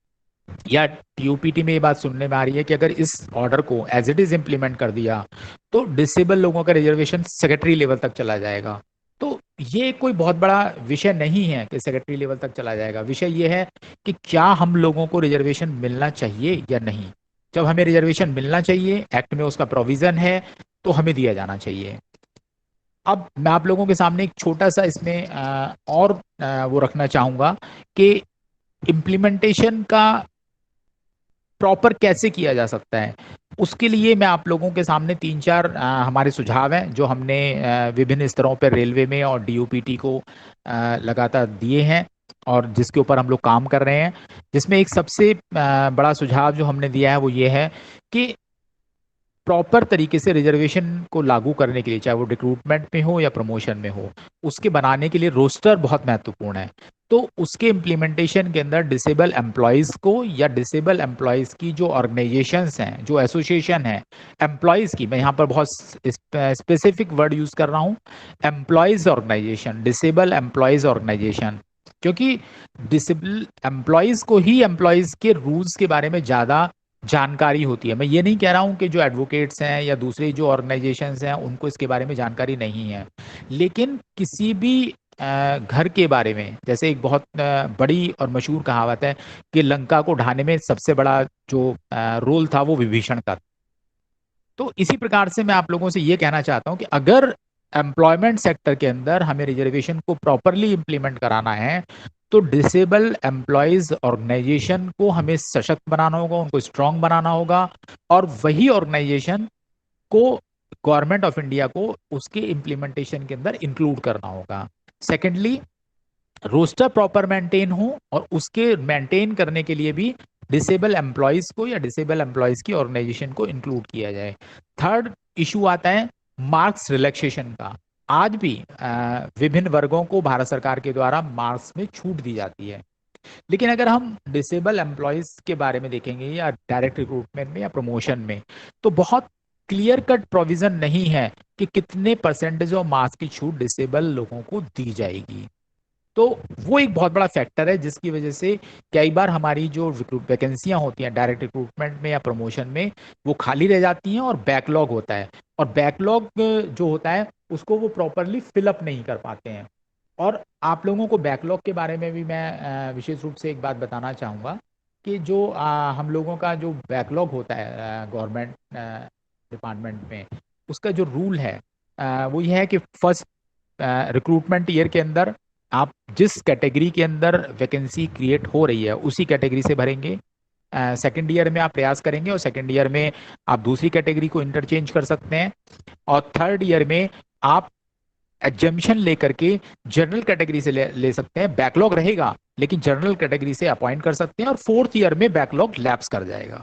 या टीयूपीटी में ये बात सुनने में आ रही है कि अगर इस ऑर्डर को एज इट इज इम्प्लीमेंट कर दिया तो डिसेबल लोगों का रिजर्वेशन सेक्रेटरी लेवल तक चला जाएगा। तो ये कोई बहुत बड़ा विषय नहीं है कि सेक्रेटरी लेवल तक चला जाएगा, विषय ये है कि क्या हम लोगों को रिजर्वेशन मिलना चाहिए या नहीं। जब हमें रिजर्वेशन मिलना चाहिए, एक्ट में उसका प्रोविजन है, तो हमें दिया जाना चाहिए। अब मैं आप लोगों के सामने एक छोटा सा इसमें और वो रखना चाहूंगा कि इम्प्लीमेंटेशन का प्रॉपर कैसे किया जा सकता है। उसके लिए मैं आप लोगों के सामने 3-4 हमारे सुझाव हैं जो हमने विभिन्न स्तरों पर रेलवे में और डीओपीटी को लगातार दिए हैं और जिसके ऊपर हम लोग काम कर रहे हैं। जिसमें एक सबसे बड़ा सुझाव जो हमने दिया है वो ये है कि प्रॉपर तरीके से रिजर्वेशन को लागू करने के लिए, चाहे वो रिक्रूटमेंट में हो या प्रमोशन में हो, उसके बनाने के लिए रोस्टर बहुत महत्वपूर्ण है। तो उसके इम्प्लीमेंटेशन के अंदर डिसेबल एम्प्लॉयज़ को या डिसेबल एम्प्लॉयज़ की जो ऑर्गेनाइजेशंस हैं, जो एसोसिएशन है एम्प्लॉयज़ की, मैं यहाँ पर बहुत स्पेसिफिक वर्ड यूज़ कर रहा हूँ, employees organisation, disable employees organisation, क्योंकि डिसेबल एम्प्लॉयज़ को ही एम्प्लॉयज़ के रूल्स के बारे में ज़्यादा जानकारी होती है। मैं ये नहीं कह रहा हूँ कि जो एडवोकेट्स हैं या दूसरे जो ऑर्गेनाइजेशंस हैं उनको इसके बारे में जानकारी नहीं है, लेकिन किसी भी घर के बारे में, जैसे एक बहुत बड़ी और मशहूर कहावत है कि लंका को ढाने में सबसे बड़ा जो रोल था वो विभीषण का। तो इसी प्रकार से मैं आप लोगों से ये कहना चाहता हूँ कि अगर एम्प्लॉयमेंट सेक्टर के अंदर हमें रिजर्वेशन को प्रॉपरली इम्प्लीमेंट कराना है तो डिसेबल एम्प्लॉयज ऑर्गेनाइजेशन को हमें सशक्त बनाना होगा, उनको स्ट्रांग बनाना होगा और वही ऑर्गेनाइजेशन को गवर्नमेंट ऑफ इंडिया को उसके इम्प्लीमेंटेशन के अंदर इंक्लूड करना होगा। सेकेंडली, रोस्टर प्रॉपर मेंटेन हो और उसके मेंटेन करने के लिए भी डिसेबल एम्प्लॉयज को या डिसेबल एम्प्लॉयज की ऑर्गेनाइजेशन को इंक्लूड किया जाए। थर्ड इशू आता है मार्क्स रिलैक्सेशन का। आज भी विभिन्न वर्गों को भारत सरकार के द्वारा मार्क्स में छूट दी जाती है, लेकिन अगर हम डिसेबल एम्प्लॉयज के बारे में देखेंगे या डायरेक्ट रिक्रूटमेंट में या प्रमोशन में, तो बहुत क्लियर कट प्रोविजन नहीं है कि कितने परसेंटेज ऑफ मार्क्स की छूट डिसेबल लोगों को दी जाएगी। तो वो एक बहुत बड़ा फैक्टर है जिसकी वजह से कई बार हमारी जो वैकेंसियां होती हैं डायरेक्ट रिक्रूटमेंट में या प्रमोशन में वो खाली रह जाती हैं और बैकलॉग होता है, और बैकलॉग जो होता है उसको वो प्रॉपरली फिलअप नहीं कर पाते हैं। और आप लोगों को बैकलॉग के बारे में भी मैं विशेष रूप से एक बात बताना चाहूँगा कि जो हम लोगों का जो बैकलॉग होता है गवर्नमेंट डिपार्टमेंट में, उसका जो रूल है वो ये है कि फर्स्ट रिक्रूटमेंट ईयर के अंदर आप जिस कैटेगरी के अंदर वैकेंसी क्रिएट हो रही है उसी कैटेगरी से भरेंगे। सेकेंड ईयर में आप प्रयास करेंगे और सेकेंड ईयर में आप दूसरी कैटेगरी को इंटरचेंज कर सकते हैं, और थर्ड ईयर में आप एग्जम्पशन लेकर के जनरल कैटेगरी से ले सकते हैं। बैकलॉग रहेगा लेकिन जनरल कैटेगरी से अपॉइंट कर सकते हैं, और फोर्थ ईयर में बैकलॉग लैप्स कर जाएगा।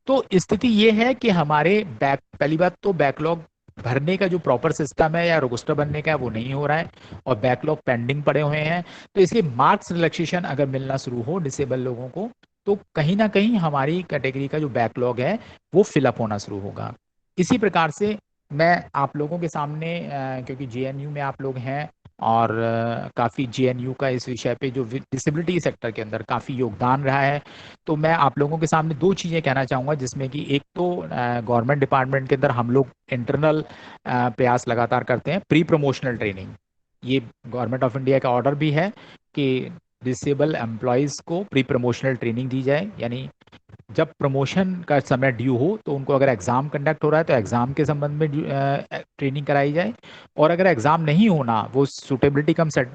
तो स्थिति ये है कि हमारे पहली बात तो बैकलॉग भरने का जो प्रॉपर सिस्टम है या रजिस्टर बनने का है वो नहीं हो रहा है और बैकलॉग पेंडिंग पड़े हुए हैं। तो इसलिए मार्क्स रिलैक्सेशन अगर मिलना शुरू हो डिसेबल लोगों को तो कहीं ना कहीं हमारी कैटेगरी का जो बैकलॉग है वो फिलअप होना शुरू होगा। इसी प्रकार से मैं आप लोगों के सामने क्योंकि जेएनयू में आप लोग हैं और काफ़ी जेएनयू का इस विषय पे जो डिसेबिलिटी सेक्टर के अंदर काफ़ी योगदान रहा है, तो मैं आप लोगों के सामने दो चीज़ें कहना चाहूँगा, जिसमें कि एक तो गवर्नमेंट डिपार्टमेंट के अंदर हम लोग इंटरनल प्रयास लगातार करते हैं प्री प्रमोशनल ट्रेनिंग। ये गवर्नमेंट ऑफ इंडिया का ऑर्डर भी है कि डिसेबल एम्प्लॉयज़ को प्री प्रमोशनल ट्रेनिंग दी जाए, यानी जब प्रमोशन का समय ड्यू हो तो उनको अगर एग्ज़ाम कंडक्ट हो रहा है तो एग्ज़ाम के संबंध में ट्रेनिंग कराई जाए, और अगर एग्ज़ाम नहीं होना, वो सूटेबिलिटी कम सेट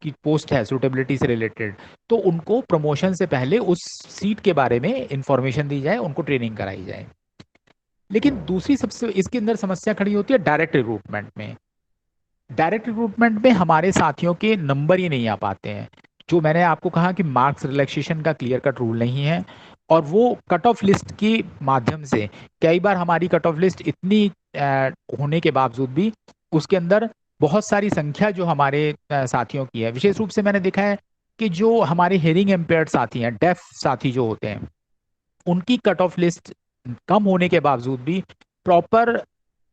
की पोस्ट है सूटेबिलिटी से रिलेटेड, तो उनको प्रमोशन से पहले उस सीट के बारे में इंफॉर्मेशन दी जाए, उनको ट्रेनिंग कराई जाए। लेकिन दूसरी सबसे इसके अंदर समस्या खड़ी होती है डायरेक्ट रिक्रूटमेंट में। डायरेक्ट रिक्रूटमेंट में हमारे साथियों के नंबर ही नहीं आ पाते हैं। जो मैंने आपको कहा कि मार्क्स रिलैक्सेशन का क्लियर कट रूल नहीं है, और वो कट ऑफ लिस्ट के माध्यम से कई बार हमारी कट ऑफ लिस्ट इतनी होने के बावजूद भी उसके अंदर बहुत सारी संख्या जो हमारे साथियों की है, विशेष रूप से मैंने देखा है कि जो हमारे हेयरिंग इम्पेयर्ड साथी हैं, डेफ साथी जो होते हैं, उनकी कट ऑफ लिस्ट कम होने के बावजूद भी प्रॉपर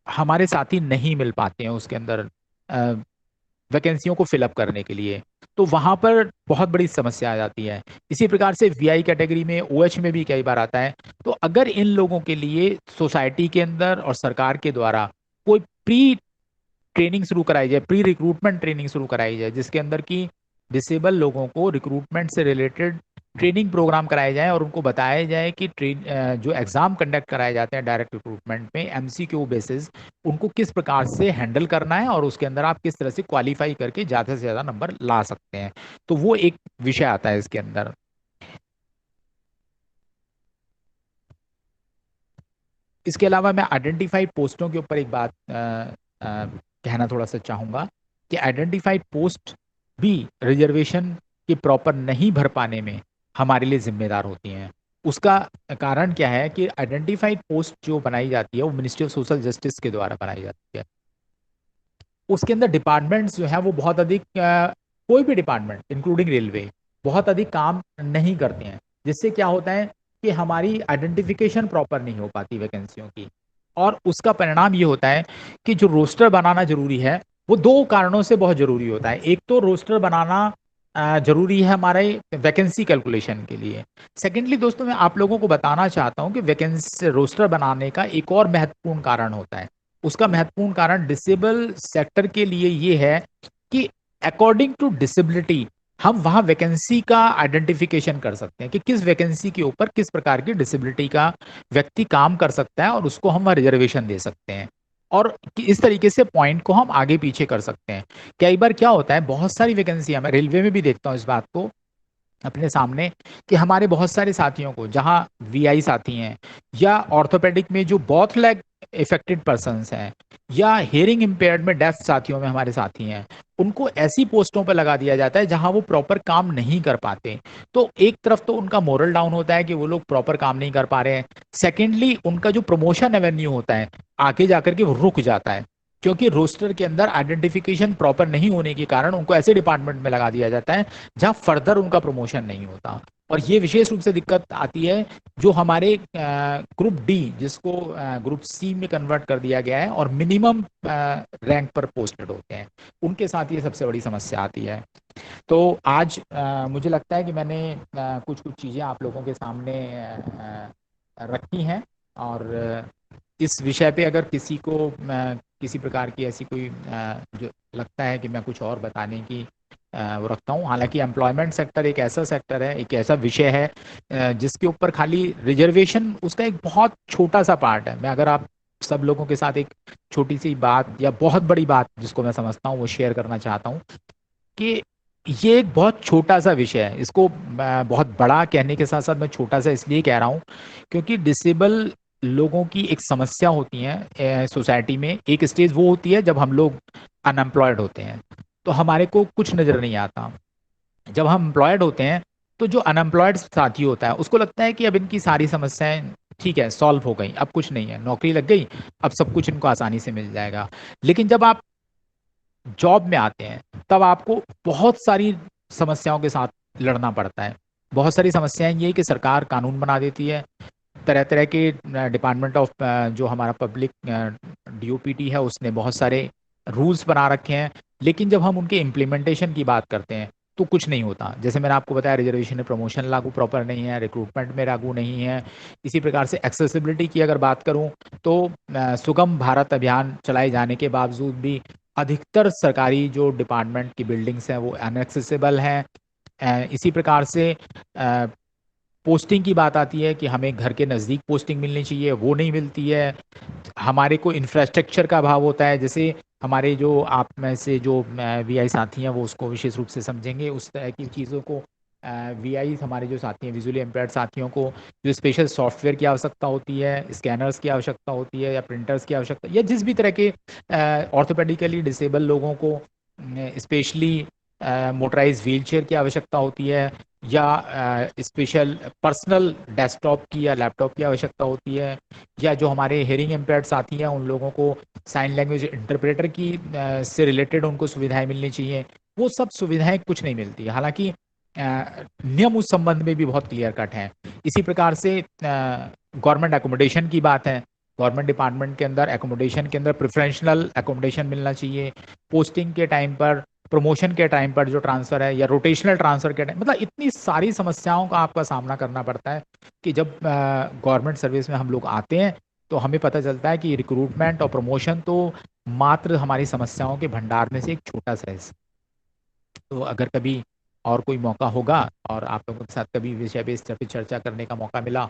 हमारे साथी नहीं मिल पाते हैं उसके अंदर वैकेंसियों को फिलअप करने के लिए। तो वहां पर बहुत बड़ी समस्या आ जाती है। इसी प्रकार से वीआई कैटेगरी में, ओएच में भी कई बार आता है। तो अगर इन लोगों के लिए सोसाइटी के अंदर और सरकार के द्वारा कोई प्री ट्रेनिंग शुरू कराई जाए, प्री रिक्रूटमेंट ट्रेनिंग शुरू कराई जाए, जिसके अंदर की डिसेबल लोगों को रिक्रूटमेंट से रिलेटेड ट्रेनिंग प्रोग्राम कराए जाए और उनको बताया जाए कि जो एग्जाम कंडक्ट कराए जाते हैं डायरेक्ट रिक्रूटमेंट में एमसीक्यू बेसिस, उनको किस प्रकार से हैंडल करना है और उसके अंदर आप किस तरह से क्वालिफाई करके ज़्यादा से ज़्यादा नंबर ला सकते हैं। तो वो एक विषय आता है इसके अंदर। इसके अलावा मैं आइडेंटिफाइड पोस्टों के ऊपर एक बात कहना थोड़ा सा चाहूँगा कि आइडेंटिफाइड पोस्ट भी रिजर्वेशन के प्रॉपर नहीं भर पाने में हमारे लिए जिम्मेदार होती हैं। उसका कारण क्या है कि आइडेंटिफाइड पोस्ट जो बनाई जाती है वो मिनिस्ट्री ऑफ सोशल जस्टिस के द्वारा बनाई जाती है। उसके अंदर डिपार्टमेंट्स जो है वो बहुत अधिक कोई भी डिपार्टमेंट इंक्लूडिंग रेलवे बहुत अधिक काम नहीं करते हैं, जिससे क्या होता है कि हमारी आइडेंटिफिकेशन प्रॉपर नहीं हो पाती वैकेंसियों की। और उसका परिणाम ये होता है कि जो रोस्टर बनाना जरूरी है वो दो कारणों से बहुत जरूरी होता है। एक तो रोस्टर बनाना जरूरी है हमारे वैकेंसी कैलकुलेशन के लिए। सेकेंडली दोस्तों, मैं आप लोगों को बताना चाहता हूं कि वैकेंसी रोस्टर बनाने का एक और महत्वपूर्ण कारण होता है। उसका महत्वपूर्ण कारण डिसेबल सेक्टर के लिए ये है कि अकॉर्डिंग टू डिसेबिलिटी हम वहां वैकेंसी का आइडेंटिफिकेशन कर सकते हैं कि किस वैकेंसी के ऊपर किस प्रकार की डिसेबिलिटी का व्यक्ति काम कर सकता है और उसको हम रिजर्वेशन दे सकते हैं। और इस तरीके से पॉइंट को हम आगे पीछे कर सकते हैं। कई बार क्या होता है, बहुत सारी वैकेंसी, मैं रेलवे में भी देखता हूँ इस बात को अपने सामने, कि हमारे बहुत सारे साथियों को, जहां वीआई साथी हैं या ऑर्थोपेडिक में जो बोथ लेग इफेक्टेड पर्सन्स हैं या हियरिंग इम्पेयर्ड में डेफ साथियों में हमारे साथी हैं, उनको ऐसी पोस्टों पर लगा दिया जाता है जहां वो प्रॉपर काम नहीं कर पाते। तो एक तरफ तो उनका मोरल डाउन होता है कि वो लोग प्रॉपर काम नहीं कर पा रहे हैं। सेकेंडली, उनका जो प्रमोशन एवेन्यू होता है आगे जाकर के वो रुक जाता है, क्योंकि रोस्टर के अंदर आइडेंटिफिकेशन प्रॉपर नहीं होने के कारण उनको ऐसे डिपार्टमेंट में लगा दिया जाता है जहां फर्दर उनका प्रमोशन नहीं होता। और ये विशेष रूप से दिक्कत आती है जो हमारे ग्रुप डी, जिसको ग्रुप सी में कन्वर्ट कर दिया गया है और मिनिमम रैंक पर पोस्टेड होते हैं, उनके साथ ये सबसे बड़ी समस्या आती है। तो आज मुझे लगता है कि मैंने कुछ चीज़ें आप लोगों के सामने रखी हैं। और इस विषय पे अगर किसी को किसी प्रकार की ऐसी कोई जो लगता है कि मैं कुछ और बताने की वो रखता हूँ। हालांकि एम्प्लॉयमेंट सेक्टर एक ऐसा सेक्टर है, एक ऐसा विषय है जिसके ऊपर खाली रिजर्वेशन उसका एक बहुत छोटा सा पार्ट है। मैं अगर आप सब लोगों के साथ एक छोटी सी बात या बहुत बड़ी बात जिसको मैं समझता हूँ वो शेयर करना चाहता हूँ कि ये एक बहुत छोटा सा विषय है। इसको बहुत बड़ा कहने के साथ साथ मैं छोटा सा इसलिए कह रहा हूँ क्योंकि डिसेबल लोगों की एक समस्या होती है सोसाइटी में। एक स्टेज वो होती है जब हम लोग अनएम्प्लॉयड होते हैं तो हमारे को कुछ नज़र नहीं आता। जब हम एम्प्लॉयड होते हैं तो जो अनएम्प्लॉयड साथी होता है उसको लगता है कि अब इनकी सारी समस्याएं ठीक है सॉल्व हो गई, अब कुछ नहीं है, नौकरी लग गई, अब सब कुछ इनको आसानी से मिल जाएगा। लेकिन जब आप जॉब में आते हैं तब आपको बहुत सारी समस्याओं के साथ लड़ना पड़ता है। बहुत सारी समस्याएं ये कि सरकार कानून बना देती है, तरह तरह के डिपार्टमेंट ऑफ जो हमारा पब्लिक डीओपीटी है उसने बहुत सारे रूल्स बना रखे हैं, लेकिन जब हम उनके इम्प्लीमेंटेशन की बात करते हैं तो कुछ नहीं होता। जैसे मैंने आपको बताया, रिजर्वेशन में प्रमोशन लागू प्रॉपर नहीं है, रिक्रूटमेंट में लागू नहीं है। इसी प्रकार से एक्सेसिबिलिटी की अगर बात करूं तो सुगम भारत अभियान चलाए जाने के बावजूद भी अधिकतर सरकारी जो डिपार्टमेंट की बिल्डिंग्स हैं वो अनएक्सेसिबल हैं। इसी प्रकार से पोस्टिंग की बात आती है कि हमें घर के नज़दीक पोस्टिंग मिलनी चाहिए, वो नहीं मिलती है। हमारे को इंफ्रास्ट्रक्चर का अभाव होता है। जैसे हमारे जो आप में से जो वीआई साथी हैं वो उसको विशेष रूप से समझेंगे, उस तरह की चीज़ों को वीआई हमारे जो साथी हैं, विजुअली इम्पेयर्ड साथियों को जो स्पेशल सॉफ्टवेयर की आवश्यकता होती है, स्कैनर्स की आवश्यकता होती है या प्रिंटर्स की आवश्यकता, या जिस भी तरह के ऑर्थोपेडिकली डिसेबल लोगों को स्पेशली मोटराइज व्हीलचेयर की आवश्यकता होती है या स्पेशल पर्सनल डेस्कटॉप की या लैपटॉप की आवश्यकता होती है, या जो हमारे हेयरिंग इम्पेयर्ड साथी हैं उन लोगों को साइन लैंग्वेज इंटरप्रेटर की से रिलेटेड उनको सुविधाएं मिलनी चाहिए, वो सब सुविधाएं कुछ नहीं मिलती। हालांकि नियम उस संबंध में भी बहुत क्लियर कट हैं। इसी प्रकार से गवर्नमेंट एकोमोडेशन की बात है, गवर्नमेंट डिपार्टमेंट के अंदर एकोमोडेशन के अंदर प्रेफरेंशियल एकोमोडेशन मिलना चाहिए। पोस्टिंग के टाइम पर, प्रमोशन के टाइम पर जो ट्रांसफर है, या रोटेशनल ट्रांसफर के टाइम, मतलब इतनी सारी समस्याओं का आपका सामना करना पड़ता है कि जब गवर्नमेंट सर्विस में हम लोग आते हैं तो हमें पता चलता है कि रिक्रूटमेंट और प्रमोशन तो मात्र हमारी समस्याओं के भंडार में से एक छोटा सा हिस्सा। तो अगर कभी और कोई मौका होगा और आप लोगों के साथ कभी विषय पे इस पर चर्चा करने का मौका मिला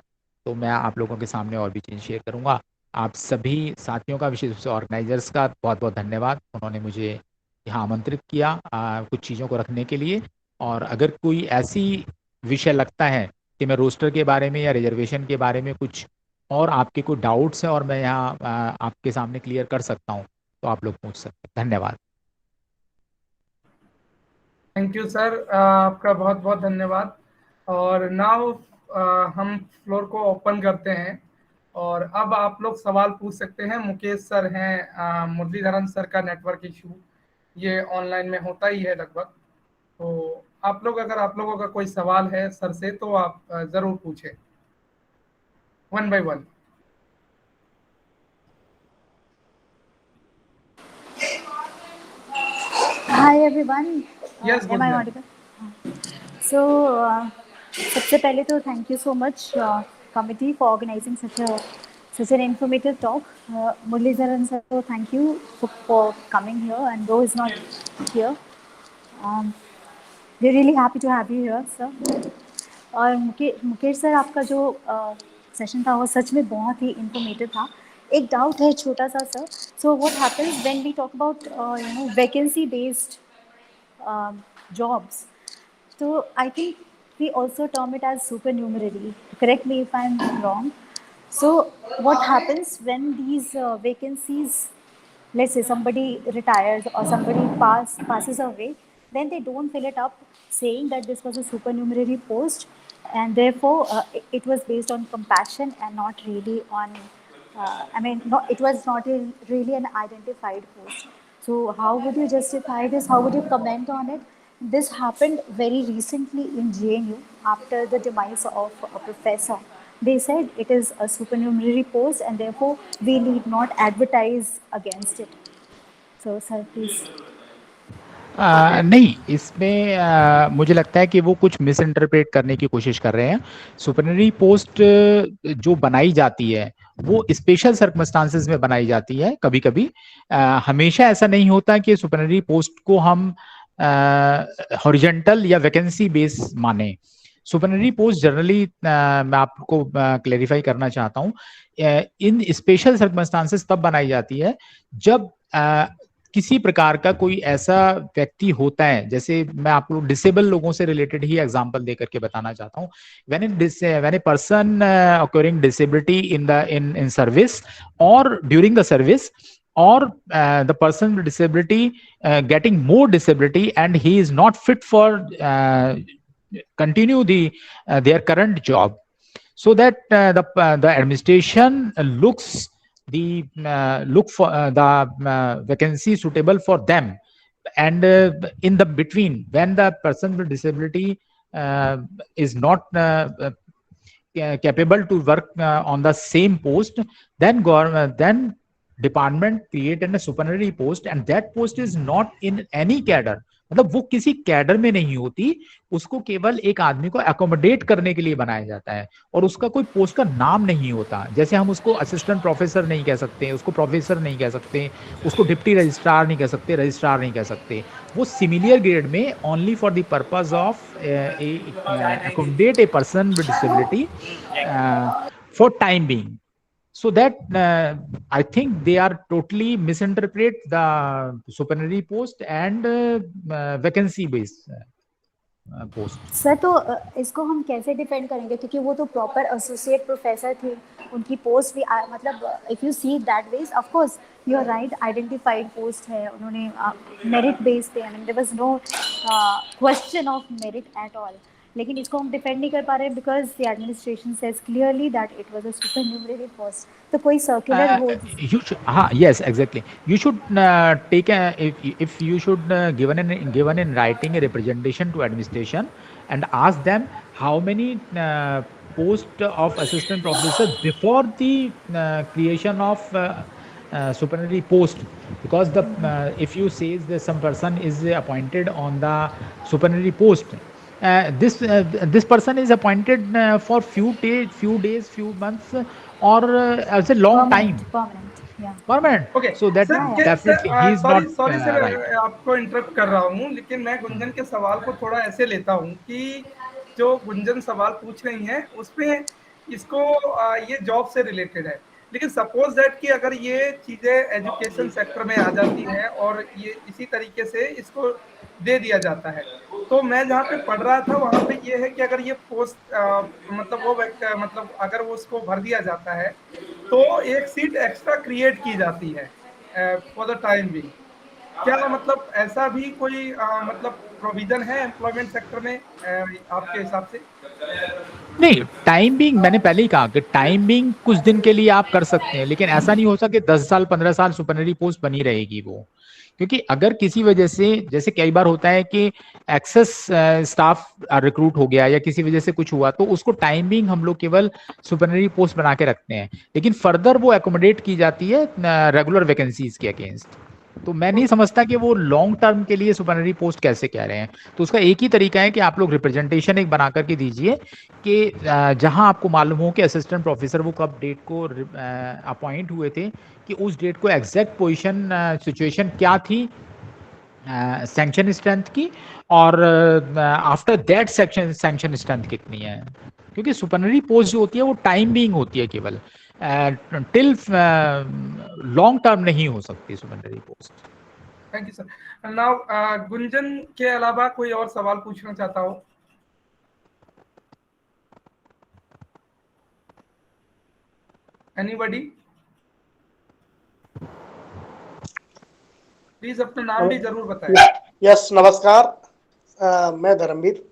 तो मैं आप लोगों के सामने और भी चीज़ शेयर करूंगा। आप सभी साथियों का, विशेष रूप से ऑर्गेनाइजर्स का बहुत बहुत धन्यवाद, उन्होंने मुझे यहाँ आमंत्रित किया कुछ चीज़ों को रखने के लिए। और अगर कोई ऐसी विषय लगता है कि मैं रोस्टर के बारे में या रिजर्वेशन के बारे में कुछ और आपके कोई डाउट्स हैं और मैं यहाँ आपके सामने क्लियर कर सकता हूँ तो आप लोग पूछ सकते हैं। धन्यवाद। थैंक यू सर, आपका बहुत बहुत धन्यवाद। और नाउ हम फ्लोर को ओपन करते हैं और अब आप लोग सवाल पूछ सकते हैं। मुकेश सर हैं, मुरलीधरन सर का नेटवर्क इशू ये ऑनलाइन में होता ही है लगभग, तो आप लोग, अगर आप लोगों का कोई सवाल है सर से तो आप जरूर पूछें, 1 by 1। Hi everyone. Yes, Am I good audible? So, सबसे पहले तो thank you so much committee for organizing such an informative talk. Muralidharan sir, thank you for coming here, and though he's not here, we're really happy to have you here, sir. और Mukesh sir, आपका जो session था वो सच में बहुत ही informative था। एक doubt है छोटा सा sir. So what happens when we talk about vacancy based jobs? So I think we also term it as supernumerary. Correct me if I'm wrong. So what happens when these vacancies, let's say somebody retires or somebody passes away, then they don't fill it up saying that this was a supernumerary post, and therefore it was based on compassion and not really on it was not really an identified post. So how would you justify this? How would you comment on it? This happened very recently in JNU after the demise of a professor. They said it is a supernumerary post and therefore we need not advertise against it. So sir, please. नहीं, इसमें मुझे लगता है कि वो कुछ miss interpret करने की कोशिश कर रहे हैं। सुपरनरी पोस्ट जो बनाई जाती है वो स्पेशल सर्कमस्टांसेस में बनाई जाती है। कभी कभी हमेशा ऐसा नहीं होता कि सुपरनरी पोस्ट को हम हॉरिजॉन्टल या वैकेंसी बेस माने। सुपरनरी पोस्ट जनरली मैं आपको क्लेरिफाई करना चाहता हूँ, इन स्पेशल सर्कमस्टांसेस तब बनाई जाती है जब किसी प्रकार का कोई ऐसा व्यक्ति होता है, जैसे मैं आपको डिसेबल लोगों से रिलेटेड ही एग्जांपल देकर के बताना चाहता हूँ। When a person occurring disability in service or during the service, or the person with disability getting more disability and he is not fit for continue their current job, so that the administration looks for the vacancy suitable for them, and in the between, when the person with disability is not capable to work on the same post, then department create a supernumerary post, and that post is not in any cadre. मतलब वो किसी cadre में नहीं होती, उसको केवल एक आदमी को अकोमोडेट करने के लिए बनाया जाता है और उसका कोई पोस्ट का नाम नहीं होता। जैसे हम उसको असिस्टेंट प्रोफेसर नहीं कह सकते, उसको प्रोफेसर नहीं कह सकते, उसको डिप्टी रजिस्ट्रार नहीं कह सकते, रजिस्ट्रार नहीं कह सकते। वो सिमिलियर ग्रेड में only for the purpose of accommodate A person with disability for time being. So that I think they are totally misinterpret the supernumerary post and vacancy based post. Sir तो इसको हम कैसे defend करेंगे, क्योंकि वो तो proper associate professor थे, उनकी पोस्ट भी मतलब if you see that wage, of course you are right, identified post है, उन्होंने मेरिट बेस पे, I mean there was no question of merit at all, लेकिन इसको हम डिफेंड नहीं कर पा रहे because the administration says clearly that it was a supernumerary post. तो कोई सर्कुलर हो you should, yes, exactly, you should take if you should given in writing a representation to administration, and ask them how many post of assistant professor before the creation of supernumerary post, because the if you say that some person is appointed on the supernumerary post, this person is appointed for few days, few months, or as a long time permanent, yeah. permanent. Okay So that sir, definitely he is sorry not sorry sir, right. आपको interrupt कर रहा हूँ, लेकिन मैं गुंजन के सवाल को थोड़ा ऐसे लेता हूँ कि जो गुंजन सवाल पूछ रही हैं उसमें इसको ये जॉब से रिलेटेड है, लेकिन सपोज दैट कि अगर ये चीजें एजुकेशन सेक्टर में आ जाती हैं और ये इसी तरीके से इसको दे दिया जाता है, तो मैं जहाँ पे पढ़ रहा था वहाँ पे ये है कि अगर ये पोस्ट मतलब वो मतलब अगर वो उसको भर दिया जाता है तो एक सीट एक्स्ट्रा क्रिएट की जाती है फॉर द टाइम भी। क्या मतलब ऐसा भी कोई मतलब प्रोविजन है एम्प्लॉयमेंट सेक्टर में आपके हिसाब से? नहीं, टाइम बिंग मैंने पहले ही कहा कि टाइम बिंग कुछ दिन के लिए आप कर सकते हैं, लेकिन ऐसा नहीं हो सकता कि 10 साल 15 साल सुपरनरी पोस्ट बनी रहेगी वो। क्योंकि अगर किसी वजह से, जैसे कई बार होता है कि एक्सेस स्टाफ रिक्रूट हो गया या किसी वजह से कुछ हुआ, तो उसको टाइम बिंग हम लोग केवल सुपरनरी पोस्ट बना के रखते हैं, लेकिन फर्दर वो एकोमोडेट की जाती है रेगुलर वैकेंसीज के अगेंस्ट। तो मैं नहीं समझता कि वो लॉन्ग टर्म के लिए सुपरनरी पोस्ट कैसे कह रहे हैं। तो उसका एक ही तरीका है कि आप लोग रिप्रेजेंटेशन एक बना करके दीजिए कि जहां आपको मालूम हो कि असिस्टेंट प्रोफेसर वो कब डेट को अपॉइंट हुए थे, कि उस डेट को एग्जैक्ट पोजीशन सिचुएशन क्या थी सैंक्शन स्ट्रेंथ की, और आफ्टर दैट सैंक्शन स्ट्रेंथ कितनी है। क्योंकि सुपरनरी पोस्ट जो होती है वो टाइम बीइंग होती है, केवल टिल लॉन्ग टर्म नहीं हो सकती supernumerary post. Thank you sir. Now Gunjan के अलावा कोई और सवाल पूछना चाहता हो? एनीबॉडी? प्लीज अपना नाम भी जरूर बताएं। यस, नमस्कार, मैं धर्मवीर।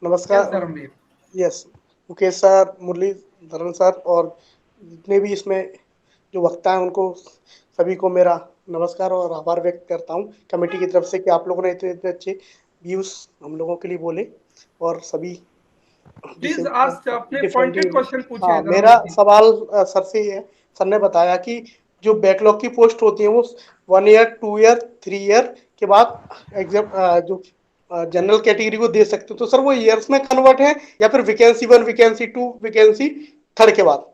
नमस्कार Dharmvir. Yes, Mukesh sir, Muralidharan sir और जितने भी इसमें जो वक्ता हैं उनको सभी को मेरा नमस्कार और आभार व्यक्त करता हूं कमेटी की तरफ से कि आप लोगों ने इतने अच्छे व्यूज हम लोगों के लिए बोले। और सभी प्लीज आस्क अपने पॉइंटेड क्वेश्चन पूछिए। हाँ, मेरा सवाल सर से है। सर ने बताया कि जो बैकलॉग की पोस्ट होती है वो 1 ईयर 2 ईयर 3 ईयर के बाद एग्जाम जो जनरल कैटेगरी को दे सकते हो, तो सर वो ईयर्स में कन्वर्ट है या फिर वैकेंसी 1 वैकेंसी 2 वैकेंसी 3 के बाद?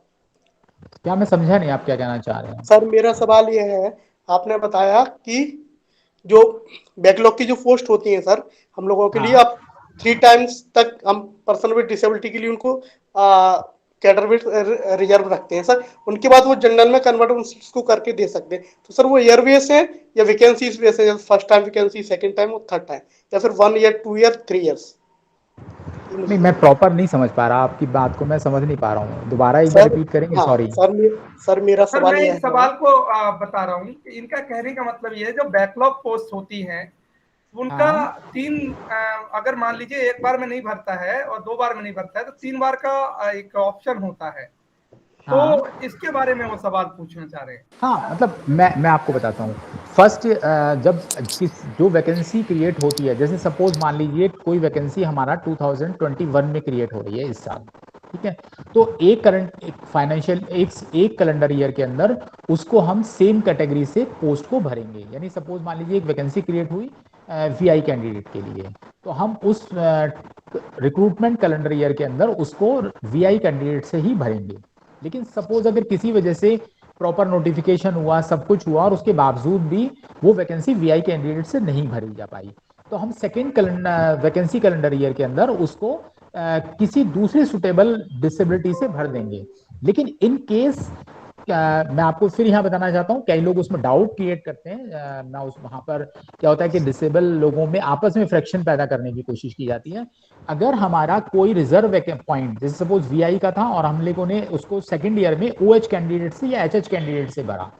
क्या मैं समझा नहीं आप क्या कहना चाह रहे हैं। सर मेरा सवाल ये है, आपने बताया कि जो बैकलॉग की जो पोस्ट होती है सर हम लोगों के लिए आप 3 टाइम्स तक हम पर्सन विद डिसेबिलिटी के लिए उनको कैडर विद रिजर्व रखते हैं सर, उनके बाद वो जनरल में कन्वर्ट उसको करके दे सकते हैं। तो सर वो ईयर बेस है या वैकेंसीज बेस है, first time vacancy, second time और थर्ड टाइम, या फिर 1 ईयर 2 ईयर 3 ईयर्स? नहीं, मैं प्रॉपर नहीं समझ पा रहा आपकी बात को, मैं समझ नहीं पा रहा हूँ, दोबारा एक बार रिपीट करेंगे। हाँ, सॉरी सर मेरा सवाल मैं ये इस सवाल को बता रहा हूँ कि इनका कहने का मतलब ये है जो बैकलॉग पोस्ट होती हैं उनका 3 अगर मान लीजिए एक बार में नहीं भरता है और 2 बार में नहीं भरता है तो 3 बार का एक ऑप्शन होता है, तो इसके बारे में वो सवाल पूछना चाह रहे हैं। हाँ, मतलब मैं आपको बताता हूँ। फर्स्ट जब जो वैकेंसी क्रिएट होती है, जैसे सपोज मान लीजिए कोई वैकेंसी हमारा 2021 में क्रिएट हो रही है इस साल, ठीक है, तो एक फाइनेंशियल एक कैलेंडर ईयर के अंदर उसको हम सेम कैटेगरी से पोस्ट को भरेंगे। यानी सपोज मान लीजिए एक वैकेंसी क्रिएट हुई वीआई कैंडिडेट के लिए, तो हम उस रिक्रूटमेंट कैलेंडर ईयर के अंदर उसको वीआई कैंडिडेट से ही भरेंगे। लेकिन सपोज अगर किसी वजह से प्रॉपर नोटिफिकेशन हुआ, सब कुछ हुआ, और उसके बावजूद भी वो वैकेंसी वीआई कैंडिडेट से नहीं भरी जा पाई, तो हम सेकेंड वैकेंसी कैलेंडर ईयर के अंदर उसको किसी दूसरे सुटेबल डिसेबिलिटी से भर देंगे। लेकिन इन केस मैं आपको फिर यहाँ बताना चाहता हूँ, कई लोग उसमें डाउट क्रिएट करते हैं ना, उस वहां पर क्या होता है कि डिसेबल लोगों में आपस में फ्रैक्शन पैदा करने की कोशिश की जाती है। अगर हमारा कोई रिजर्व पॉइंट, जैसे सपोज वीआई का था और हम लोगों ने उसको सेकंड ईयर में ओएच कैंडिडेट से या एचएच कैंडिडेट से भरा,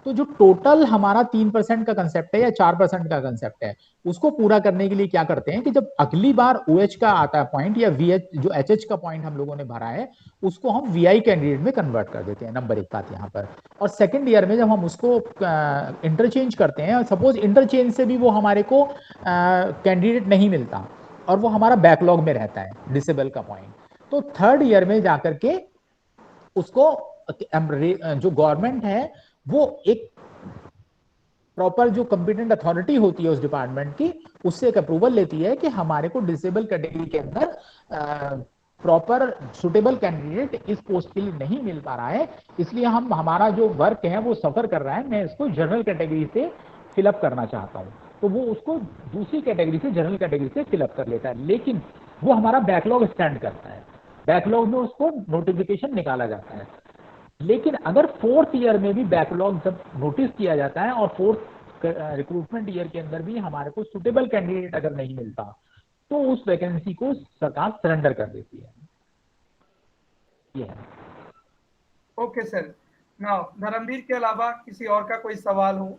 तो जो टोटल हमारा 3% का कंसेप्ट है या 4% का कंसेप्ट है, उसको पूरा करने के लिए क्या करते हैं कि जब अगली बार ओएच का आता है पॉइंट या वीएच जो एचएच का पॉइंट हम लोगों ने भरा है उसको हम वीआई कैंडिडेट में कन्वर्ट कर देते हैं। नंबर 1 बात यहाँ पर। और सेकंड ईयर में जब हम उसको इंटरचेंज करते हैं, सपोज इंटरचेंज से भी वो हमारे को कैंडिडेट नहीं मिलता और वो हमारा बैकलॉग में रहता है डिसेबल का पॉइंट। तो थर्ड ईयर में जाकर के उसको जो गवर्नमेंट है वो एक प्रॉपर जो कंपिटेंट अथॉरिटी होती है उस डिपार्टमेंट की, उससे एक अप्रूवल लेती है कि हमारे को डिसेबल कैटेगरी के अंदर प्रॉपर सुटेबल कैंडिडेट इस पोस्ट के लिए नहीं मिल पा रहा है, इसलिए हमारा जो वर्क है वो सफर कर रहा है, मैं इसको जनरल कैटेगरी से फिलअप करना चाहता हूँ। तो वो उसको दूसरी कैटेगरी से जनरल कैटेगरी से फिलअप कर लेता है, लेकिन वो हमारा बैकलॉग स्टैंड करता है, बैकलॉग में उसको नोटिफिकेशन निकाला जाता है। लेकिन अगर फोर्थ ईयर में भी बैकलॉग जब नोटिस किया जाता है और फोर्थ रिक्रूटमेंट ईयर के अंदर भी हमारे को सुटेबल कैंडिडेट अगर नहीं मिलता तो उस वैकेंसी को सरकार सरेंडर कर देती है। ये है। Okay sir. नाउ धर्मवीर के अलावा किसी और का कोई सवाल हो?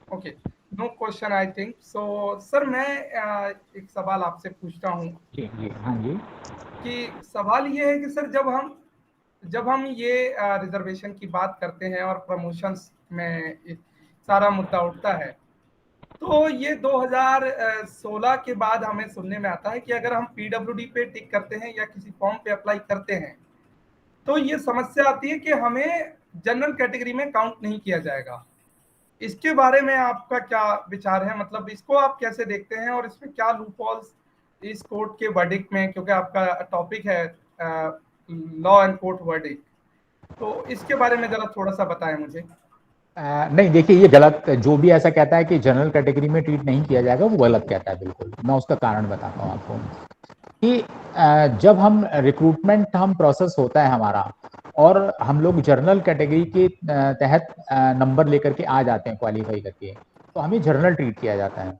Okay, no question I think so. Sir मैं एक सवाल आपसे पूछता हूँ। जी जी, हाँ जी। कि सवाल ये है कि सर जब हम ये रिजर्वेशन की बात करते हैं और प्रमोशंस में सारा मुद्दा उठता है, तो ये 2016 के बाद हमें सुनने में आता है कि अगर हम पीडब्ल्यूडी पे टिक करते हैं या किसी फॉर्म पे अप्लाई करते हैं तो ये समस्या आती है कि हमें जनरल कैटेगरी में काउंट नहीं किया जाएगा। इसके बारे में आपका क्या विचार है? मतलब इसको आप कैसे देखते हैं और इसमें क्या लूपहोल्स इस कोर्ट के वर्डिक्ट में, क्योंकि आपका टॉपिक है लॉ एंड कोर्ट वर्डिक्ट, तो इसके बारे में जरा थोड़ा सा बताएं मुझे। नहीं देखिए, ये गलत, जो भी ऐसा कहता है कि जनरल कैटेगरी में ट्रीट नहीं किया जाएगा वो गलत कहता है बिल्कुल। मैं उसका कारण बताता हूँ आपको कि जब हम रिक्रूटमेंट प्रोसेस होता है हमारा और हम लोग जनरल कैटेगरी के तहत नंबर लेकर के आ जाते हैं क्वालिफाई करके, तो हमें जनरल ट्रीट किया जाता है।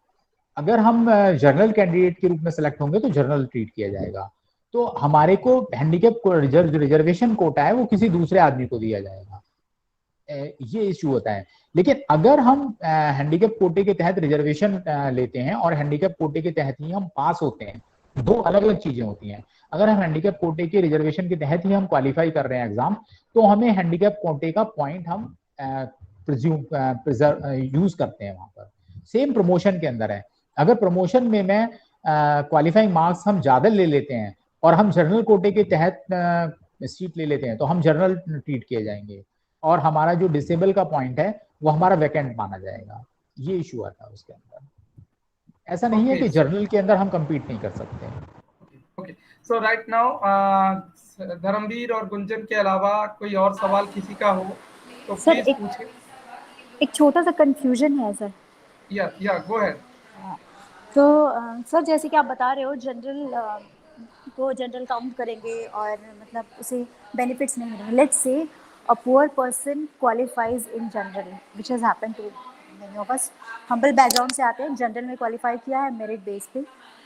अगर हम जनरल कैंडिडेट के रूप में सेलेक्ट होंगे तो जनरल ट्रीट किया जाएगा। तो हमारे को हैंडीकैप रिजर्वेशन कोटा है वो किसी दूसरे आदमी को दिया जाएगा, ये इश्यू होता है। लेकिन अगर हम हैंडीकैप कोटे के तहत रिजर्वेशन लेते हैं और हैंडीकैप कोटे के तहत ही हम पास होते हैं, दो अलग अलग चीजें होती हैं। अगर हम हैंडीकैप कोटे के रिजर्वेशन के तहत ही हम क्वालिफाई कर रहे हैं एग्जाम, तो हमें हैंडीकैप कोटे का पॉइंट हम यूज करते हैं वहां पर। सेम प्रमोशन के अंदर है, अगर प्रमोशन में मैं क्वालिफाइंग मार्क्स हम ज्यादा ले लेते हैं और हम जनरल कोटे के तहत सीट ले लेते हैं तो हम जनरल ट्रीट किए जाएंगे और हमारा जो डिसेबल का पॉइंट है वो हमारा वैकेंट माना जाएगा। ये इशू आता है उसके अंदर। ऐसा नहीं है कि जनरल के अंदर हम compete नहीं कर सकते। ओके, सो राइट नाउ धर्मवीर और गुंजन के अलावा कोई और सवाल किसी का हो तो प्लीज पूछिए। एक छोटा सा कंफ्यूजन है सर। या गो अहेड। तो सर जैसे कि आप बता रहे हो जनरल को जनरल काउंट करेंगे और मतलब उसे बेनिफिट्स नहीं मिलेंगे। Let's say a poor person qualifies in general which has happened to many of us। humble background से आते हैं, जनरल में क्वालिफाई किया है मेरिट बेस पे,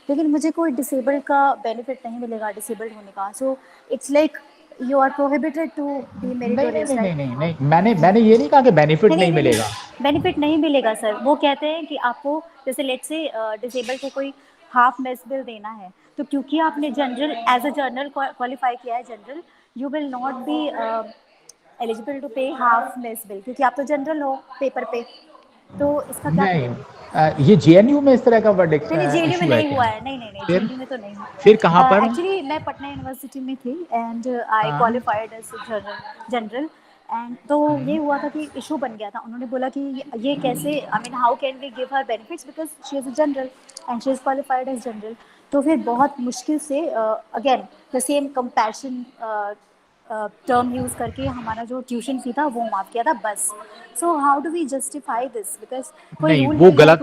लेकिन मुझे कोई डिसेबल्ड का बेनिफिट नहीं मिलेगा डिसेबल्ड होने का। So it's like you are prohibited to be meritorious. नहीं, मैंने ये नहीं कहा कि बेनिफिट नहीं मिलेगा। बेनिफिट नहीं मिलेगा सर। वो कहते हैं कि आपको जैसे लेट्स से डिसेबल्ड को कोई हाफ मेस बिल देना है, तो क्योंकि आपने general as a general qualify किया है general, you will not be eligible to pay half mess bill, क्योंकि आप तो जनरल हो पेपर पे। तो इसका क्या नहीं, ये जेएनयू में इस तरह का वर्डिक्ट नहीं, जेएनयू में नहीं हुआ है। नहीं जेएनयू में तो नहीं। फिर कहाँ पर? एक्चुअली मैं पटना यूनिवर्सिटी में थी and I qualified as general and तो ये हुआ था कि इशू बन गया था। उन्होंने बोला कि ये कैसे, I mean how can we give her benefits because she is a general and she is qualified as general. तो फिर बहुत मुश्किल से again the same compassion term use करके हमारा जो ट्यूशन फी था वो माफ किया था बस। So how do we justify this? Because नहीं वो गलत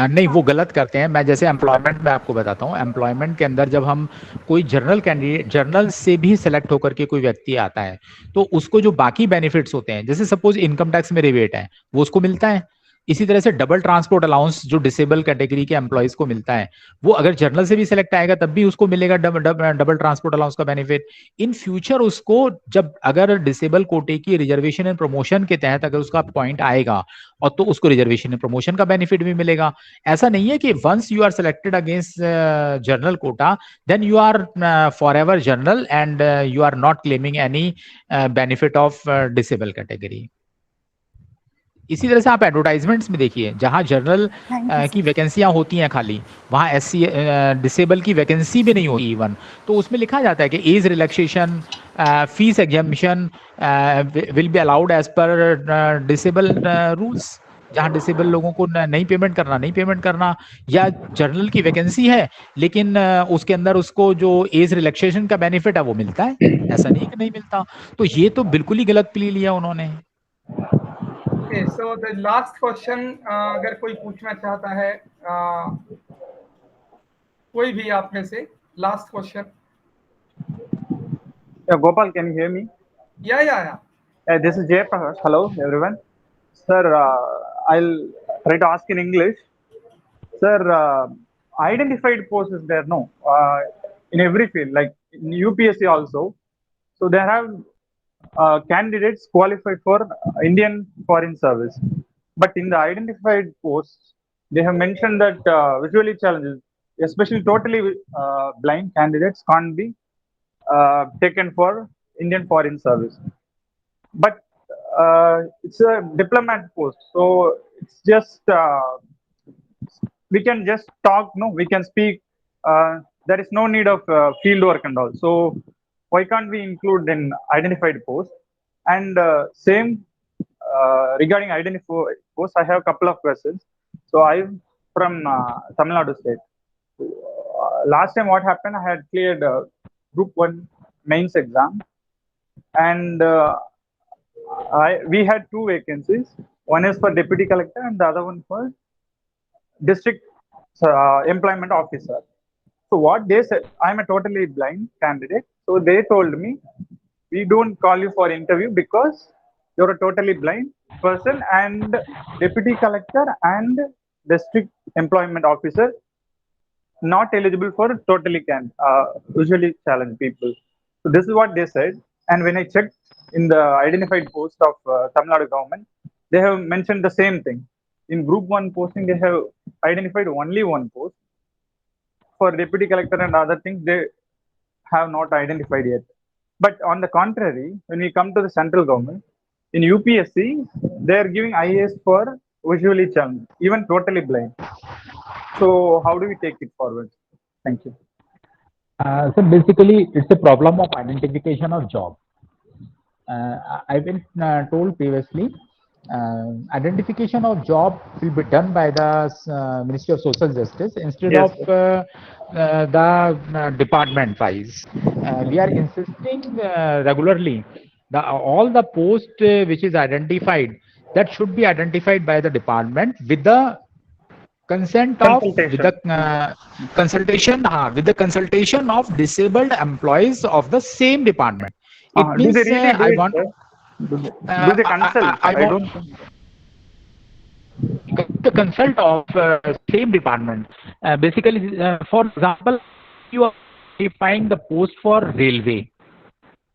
नहीं, वो गलत करते हैं। मैं जैसे एम्प्लॉयमेंट में आपको बताता हूँ, एम्प्लॉयमेंट के अंदर जब हम कोई जनरल कैंडिडेट, जनरल से भी सिलेक्ट होकर के कोई व्यक्ति आता है तो उसको जो बाकी बेनिफिट्स होते हैं, जैसे सपोज इनकम टैक्स में रिबेट है वो उसको मिलता है, इसी तरह से डबल ट्रांसपोर्ट अलाउंस जो डिसेबल कैटेगरी के एम्प्लॉयज को मिलता है, वो अगर जर्नल से भी सिलेक्ट आएगा तब भी उसको मिलेगा डबल ट्रांसपोर्ट अलाउंस का बेनिफिट। इन फ्यूचर उसको जब अगर डिसेबल कोटे की रिजर्वेशन एंड प्रमोशन के तहत अगर उसका पॉइंट आएगा और तो उसको रिजर्वेशन एंड प्रमोशन का बेनिफिट भी मिलेगा। ऐसा नहीं है कि once you are selected against general quota then you are for ever general and you are not claiming any benefit of disable category. इसी तरह से आप एडवर्टाइजमेंट्स में देखिए, जहां जनरल की वैकेंसियां होती हैं खाली, वहां एससी डिसेबल की वैकेंसी भी नहीं होती इवन, तो उसमें लिखा जाता है कि age relaxation, fees examination will be allowed as per disable rules. जहां डिसेबल लोगों को नहीं पेमेंट करना, या जनरल की वैकेंसी है लेकिन उसके अंदर उसको जो एज रिलैक्सेशन का बेनिफिट है वो मिलता है, ऐसा नहीं कि नहीं मिलता। तो ये तो बिल्कुल ही गलत प्ली लिया उन्होंने। Okay, so the last question, अगर कोई पूछना चाहता है, कोई भी आप में से, last question. Gopal, can you hear me? Yeah. This is Jay Prakash. Hello, everyone. Sir, I'll try to ask in English. Sir, identified posts is there? No. In every field, like in UPSC also. So there have candidates qualified for Indian Foreign Service. But in the identified posts, they have mentioned that visually challenged, especially totally blind candidates can't be taken for Indian Foreign Service. But it's a diplomat post, so it's just we can just talk. No, we can speak. There is no need of field work and all. So why can't we include in identified post? And same regarding identified post, I have a couple of questions. So I'm from Tamil Nadu state. Last time what happened, I had cleared Group 1 mains exam, and we had 2 vacancies. One is for deputy collector and the other one for district employment officer. So what they said, I'm a totally blind candidate. So they told me, we don't call you for interview because you're a totally blind person, and deputy collector and district employment officer not eligible for totally visually challenged people. So this is what they said. And when I checked in the identified post of Tamil Nadu government, they have mentioned the same thing. In Group 1 posting, they have identified only one post. For deputy collector and other things, they have not identified yet. But on the contrary, when we come to the central government, in UPSC, they are giving IAS for visually challenged, even totally blind. So how do we take it forward? Thank you. So basically, it's a problem of identification of job. I've been told previously, identification of job will be done by the Ministry of Social Justice instead Yes, of the department wise. We are insisting regularly all the post which is identified, that should be identified by the department with the consent of with the consultation of disabled employees of the same department. It means do they really do I it, want sir? Do they consult? I don't the consult of same department. Basically, for example, you are identifying the post for railway,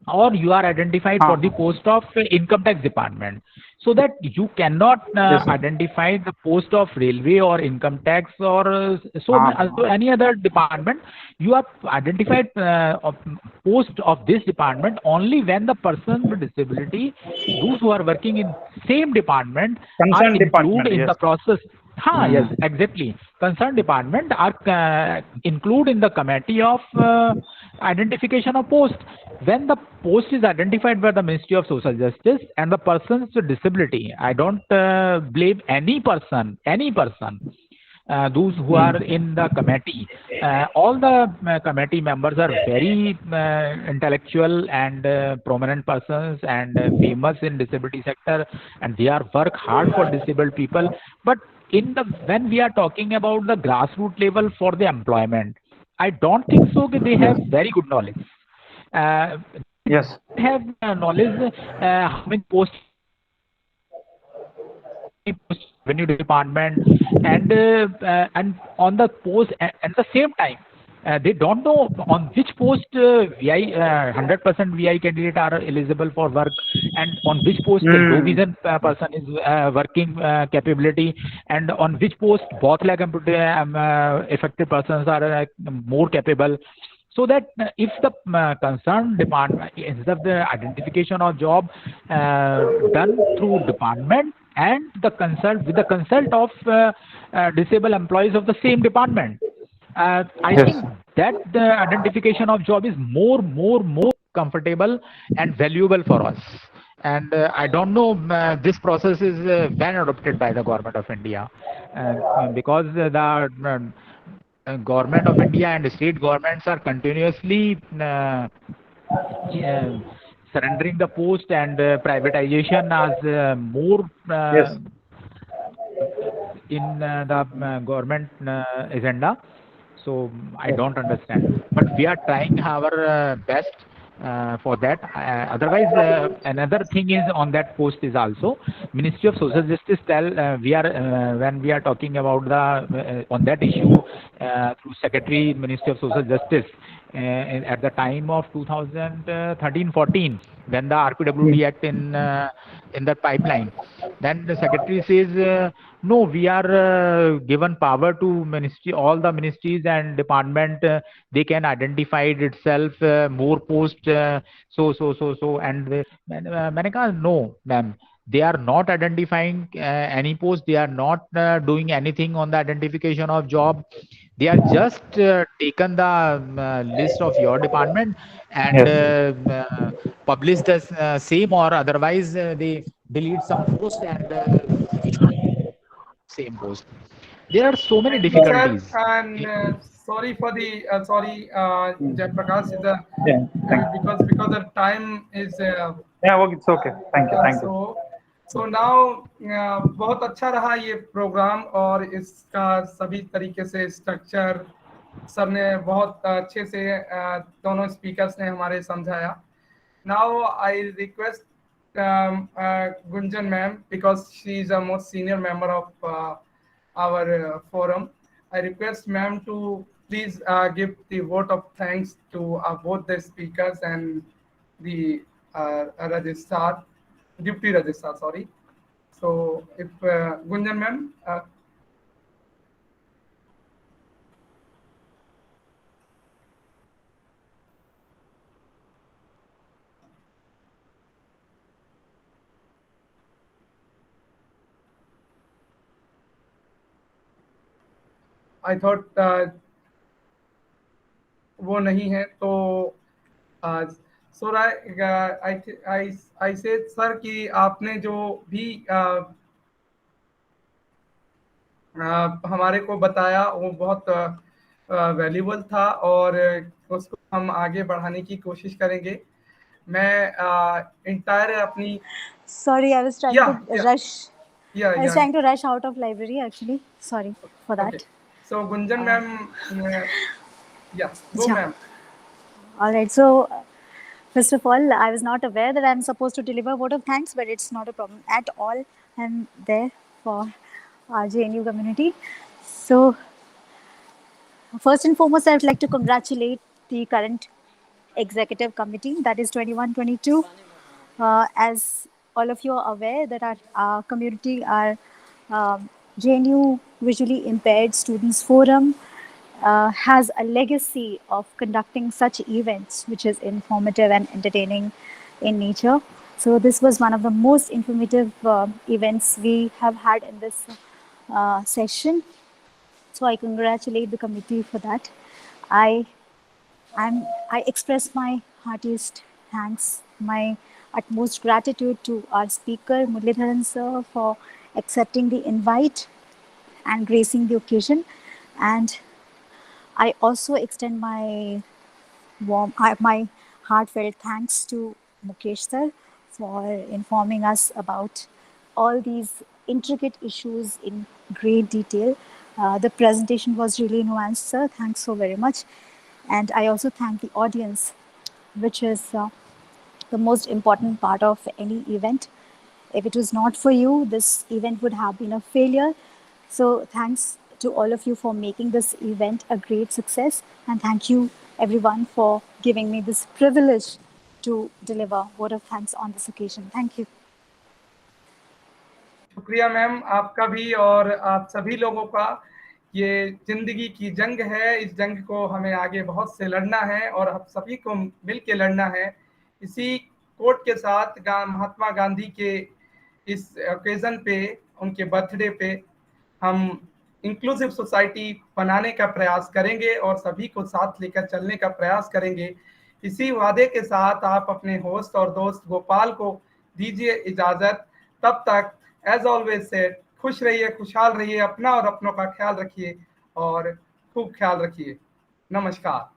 or you are identified for the post of income tax department, so that you cannot identify the post of railway or income tax or any other department. You are identified post of this department only when the person with disability, those who are working in same department, are included in the process. Yes, exactly. Concerned department are included in the committee of identification of post. When the post is identified by the Ministry of Social Justice and the person's disability, I don't blame any person, those who are in the committee. All the committee members are very intellectual and prominent persons and famous in disability sector, and they are work hard for disabled people. But when we are talking about the grassroots level for the employment, I don't think so that they have very good knowledge. Yes. They have knowledge how many posts revenue department, and on the post at the same time. They don't know on which post VI 100% VI candidate are eligible for work, and on which post the low vision person is working capability, and on which post both leg affected persons are more capable. So that if the concerned department, instead of the identification of job done through department and the consult with the consult of disabled employees of the same department, I think that the identification of job is more comfortable and valuable for us. And I don't know this process is when adopted by the government of India, because the government of India and state governments are continuously surrendering the post and privatization as more in the government agenda. So I don't understand, but we are trying our best for that. Otherwise, another thing is on that post is also Ministry of Social Justice. We are when we are talking about the on that issue through Secretary Ministry of Social Justice at the time of 2013-14, when the RPWD Act in the pipeline, then the Secretary says no, we are given power to ministry, all the ministries and department, they can identify it itself more post so and Manika, no ma'am, they are not identifying any post, they are not doing anything on the identification of job. They are just taken the list of your department and publish the same, or otherwise they delete some post and same post. There are so many difficulties. Sir, and sorry for the Jayaprakash, because the time is okay, it's okay. Thank you. So now बहुत अच्छा रहा ये programme, और इसका सभी तरीके से structure सबने बहुत अच्छे से दोनों स्पीकर्स ने हमारे समझाया. Now I request Gunjan ma'am, because she is a more senior member of our forum. I request ma'am to please give the vote of thanks to both the speakers and the registrar, deputy registrar, sorry. So if Gunjan ma'am. I thought वो नहीं है, तो so I said sir कि आपने जो भी हमारे को बताया वो बहुत वैल्यूबल था, और उसको हम आगे बढ़ाने की कोशिश करेंगे. मैं इंटायर अपनी Sorry, I was trying to rush. I was trying to rush out of library actually. Sorry for that. Okay. So Gunjan ma'am, go ma'am. All right. So first of all, I was not aware that I'm supposed to deliver a vote of thanks, but it's not a problem at all. I'm there for our JNU community. So first and foremost, I would like to congratulate the current executive committee, that is 21-22. As all of you are aware that our community, our JNU Visually Impaired Students Forum has a legacy of conducting such events, which is informative and entertaining in nature. So this was one of the most informative events we have had in this session. So I congratulate the committee for that. I express my heartiest thanks, my utmost gratitude to our speaker, Muralidharan sir, for accepting the invite and gracing the occasion. And I also extend my heartfelt thanks to Mukesh sir for informing us about all these intricate issues in great detail. The presentation was really nuanced, sir. Thanks so very much. And I also thank the audience, which is the most important part of any event. If it was not for you, this event would have been a failure. So thanks to all of you for making this event a great success. And thank you everyone for giving me this privilege to deliver word of thanks on this occasion. Thank you. शुक्रिया ma'am आपका भी और आप सभी लोगों का। ये जिंदगी की जंग है, इस जंग को हमें आगे बहुत से लड़ना है और हम सभी को मिल के लड़ना है। इसी कोट के साथ महात्मा गांधी के इस ओकेजन पे, उनके बर्थडे पे हम इंक्लूसिव सोसाइटी बनाने का प्रयास करेंगे और सभी को साथ लेकर चलने का प्रयास करेंगे। इसी वादे के साथ आप अपने होस्ट और दोस्त गोपाल को दीजिए इजाजत। तब तक एज ऑलवेज से खुश रहिए, खुशहाल रहिए, अपना और अपनों का ख्याल रखिए और खूब ख्याल रखिए। नमस्कार।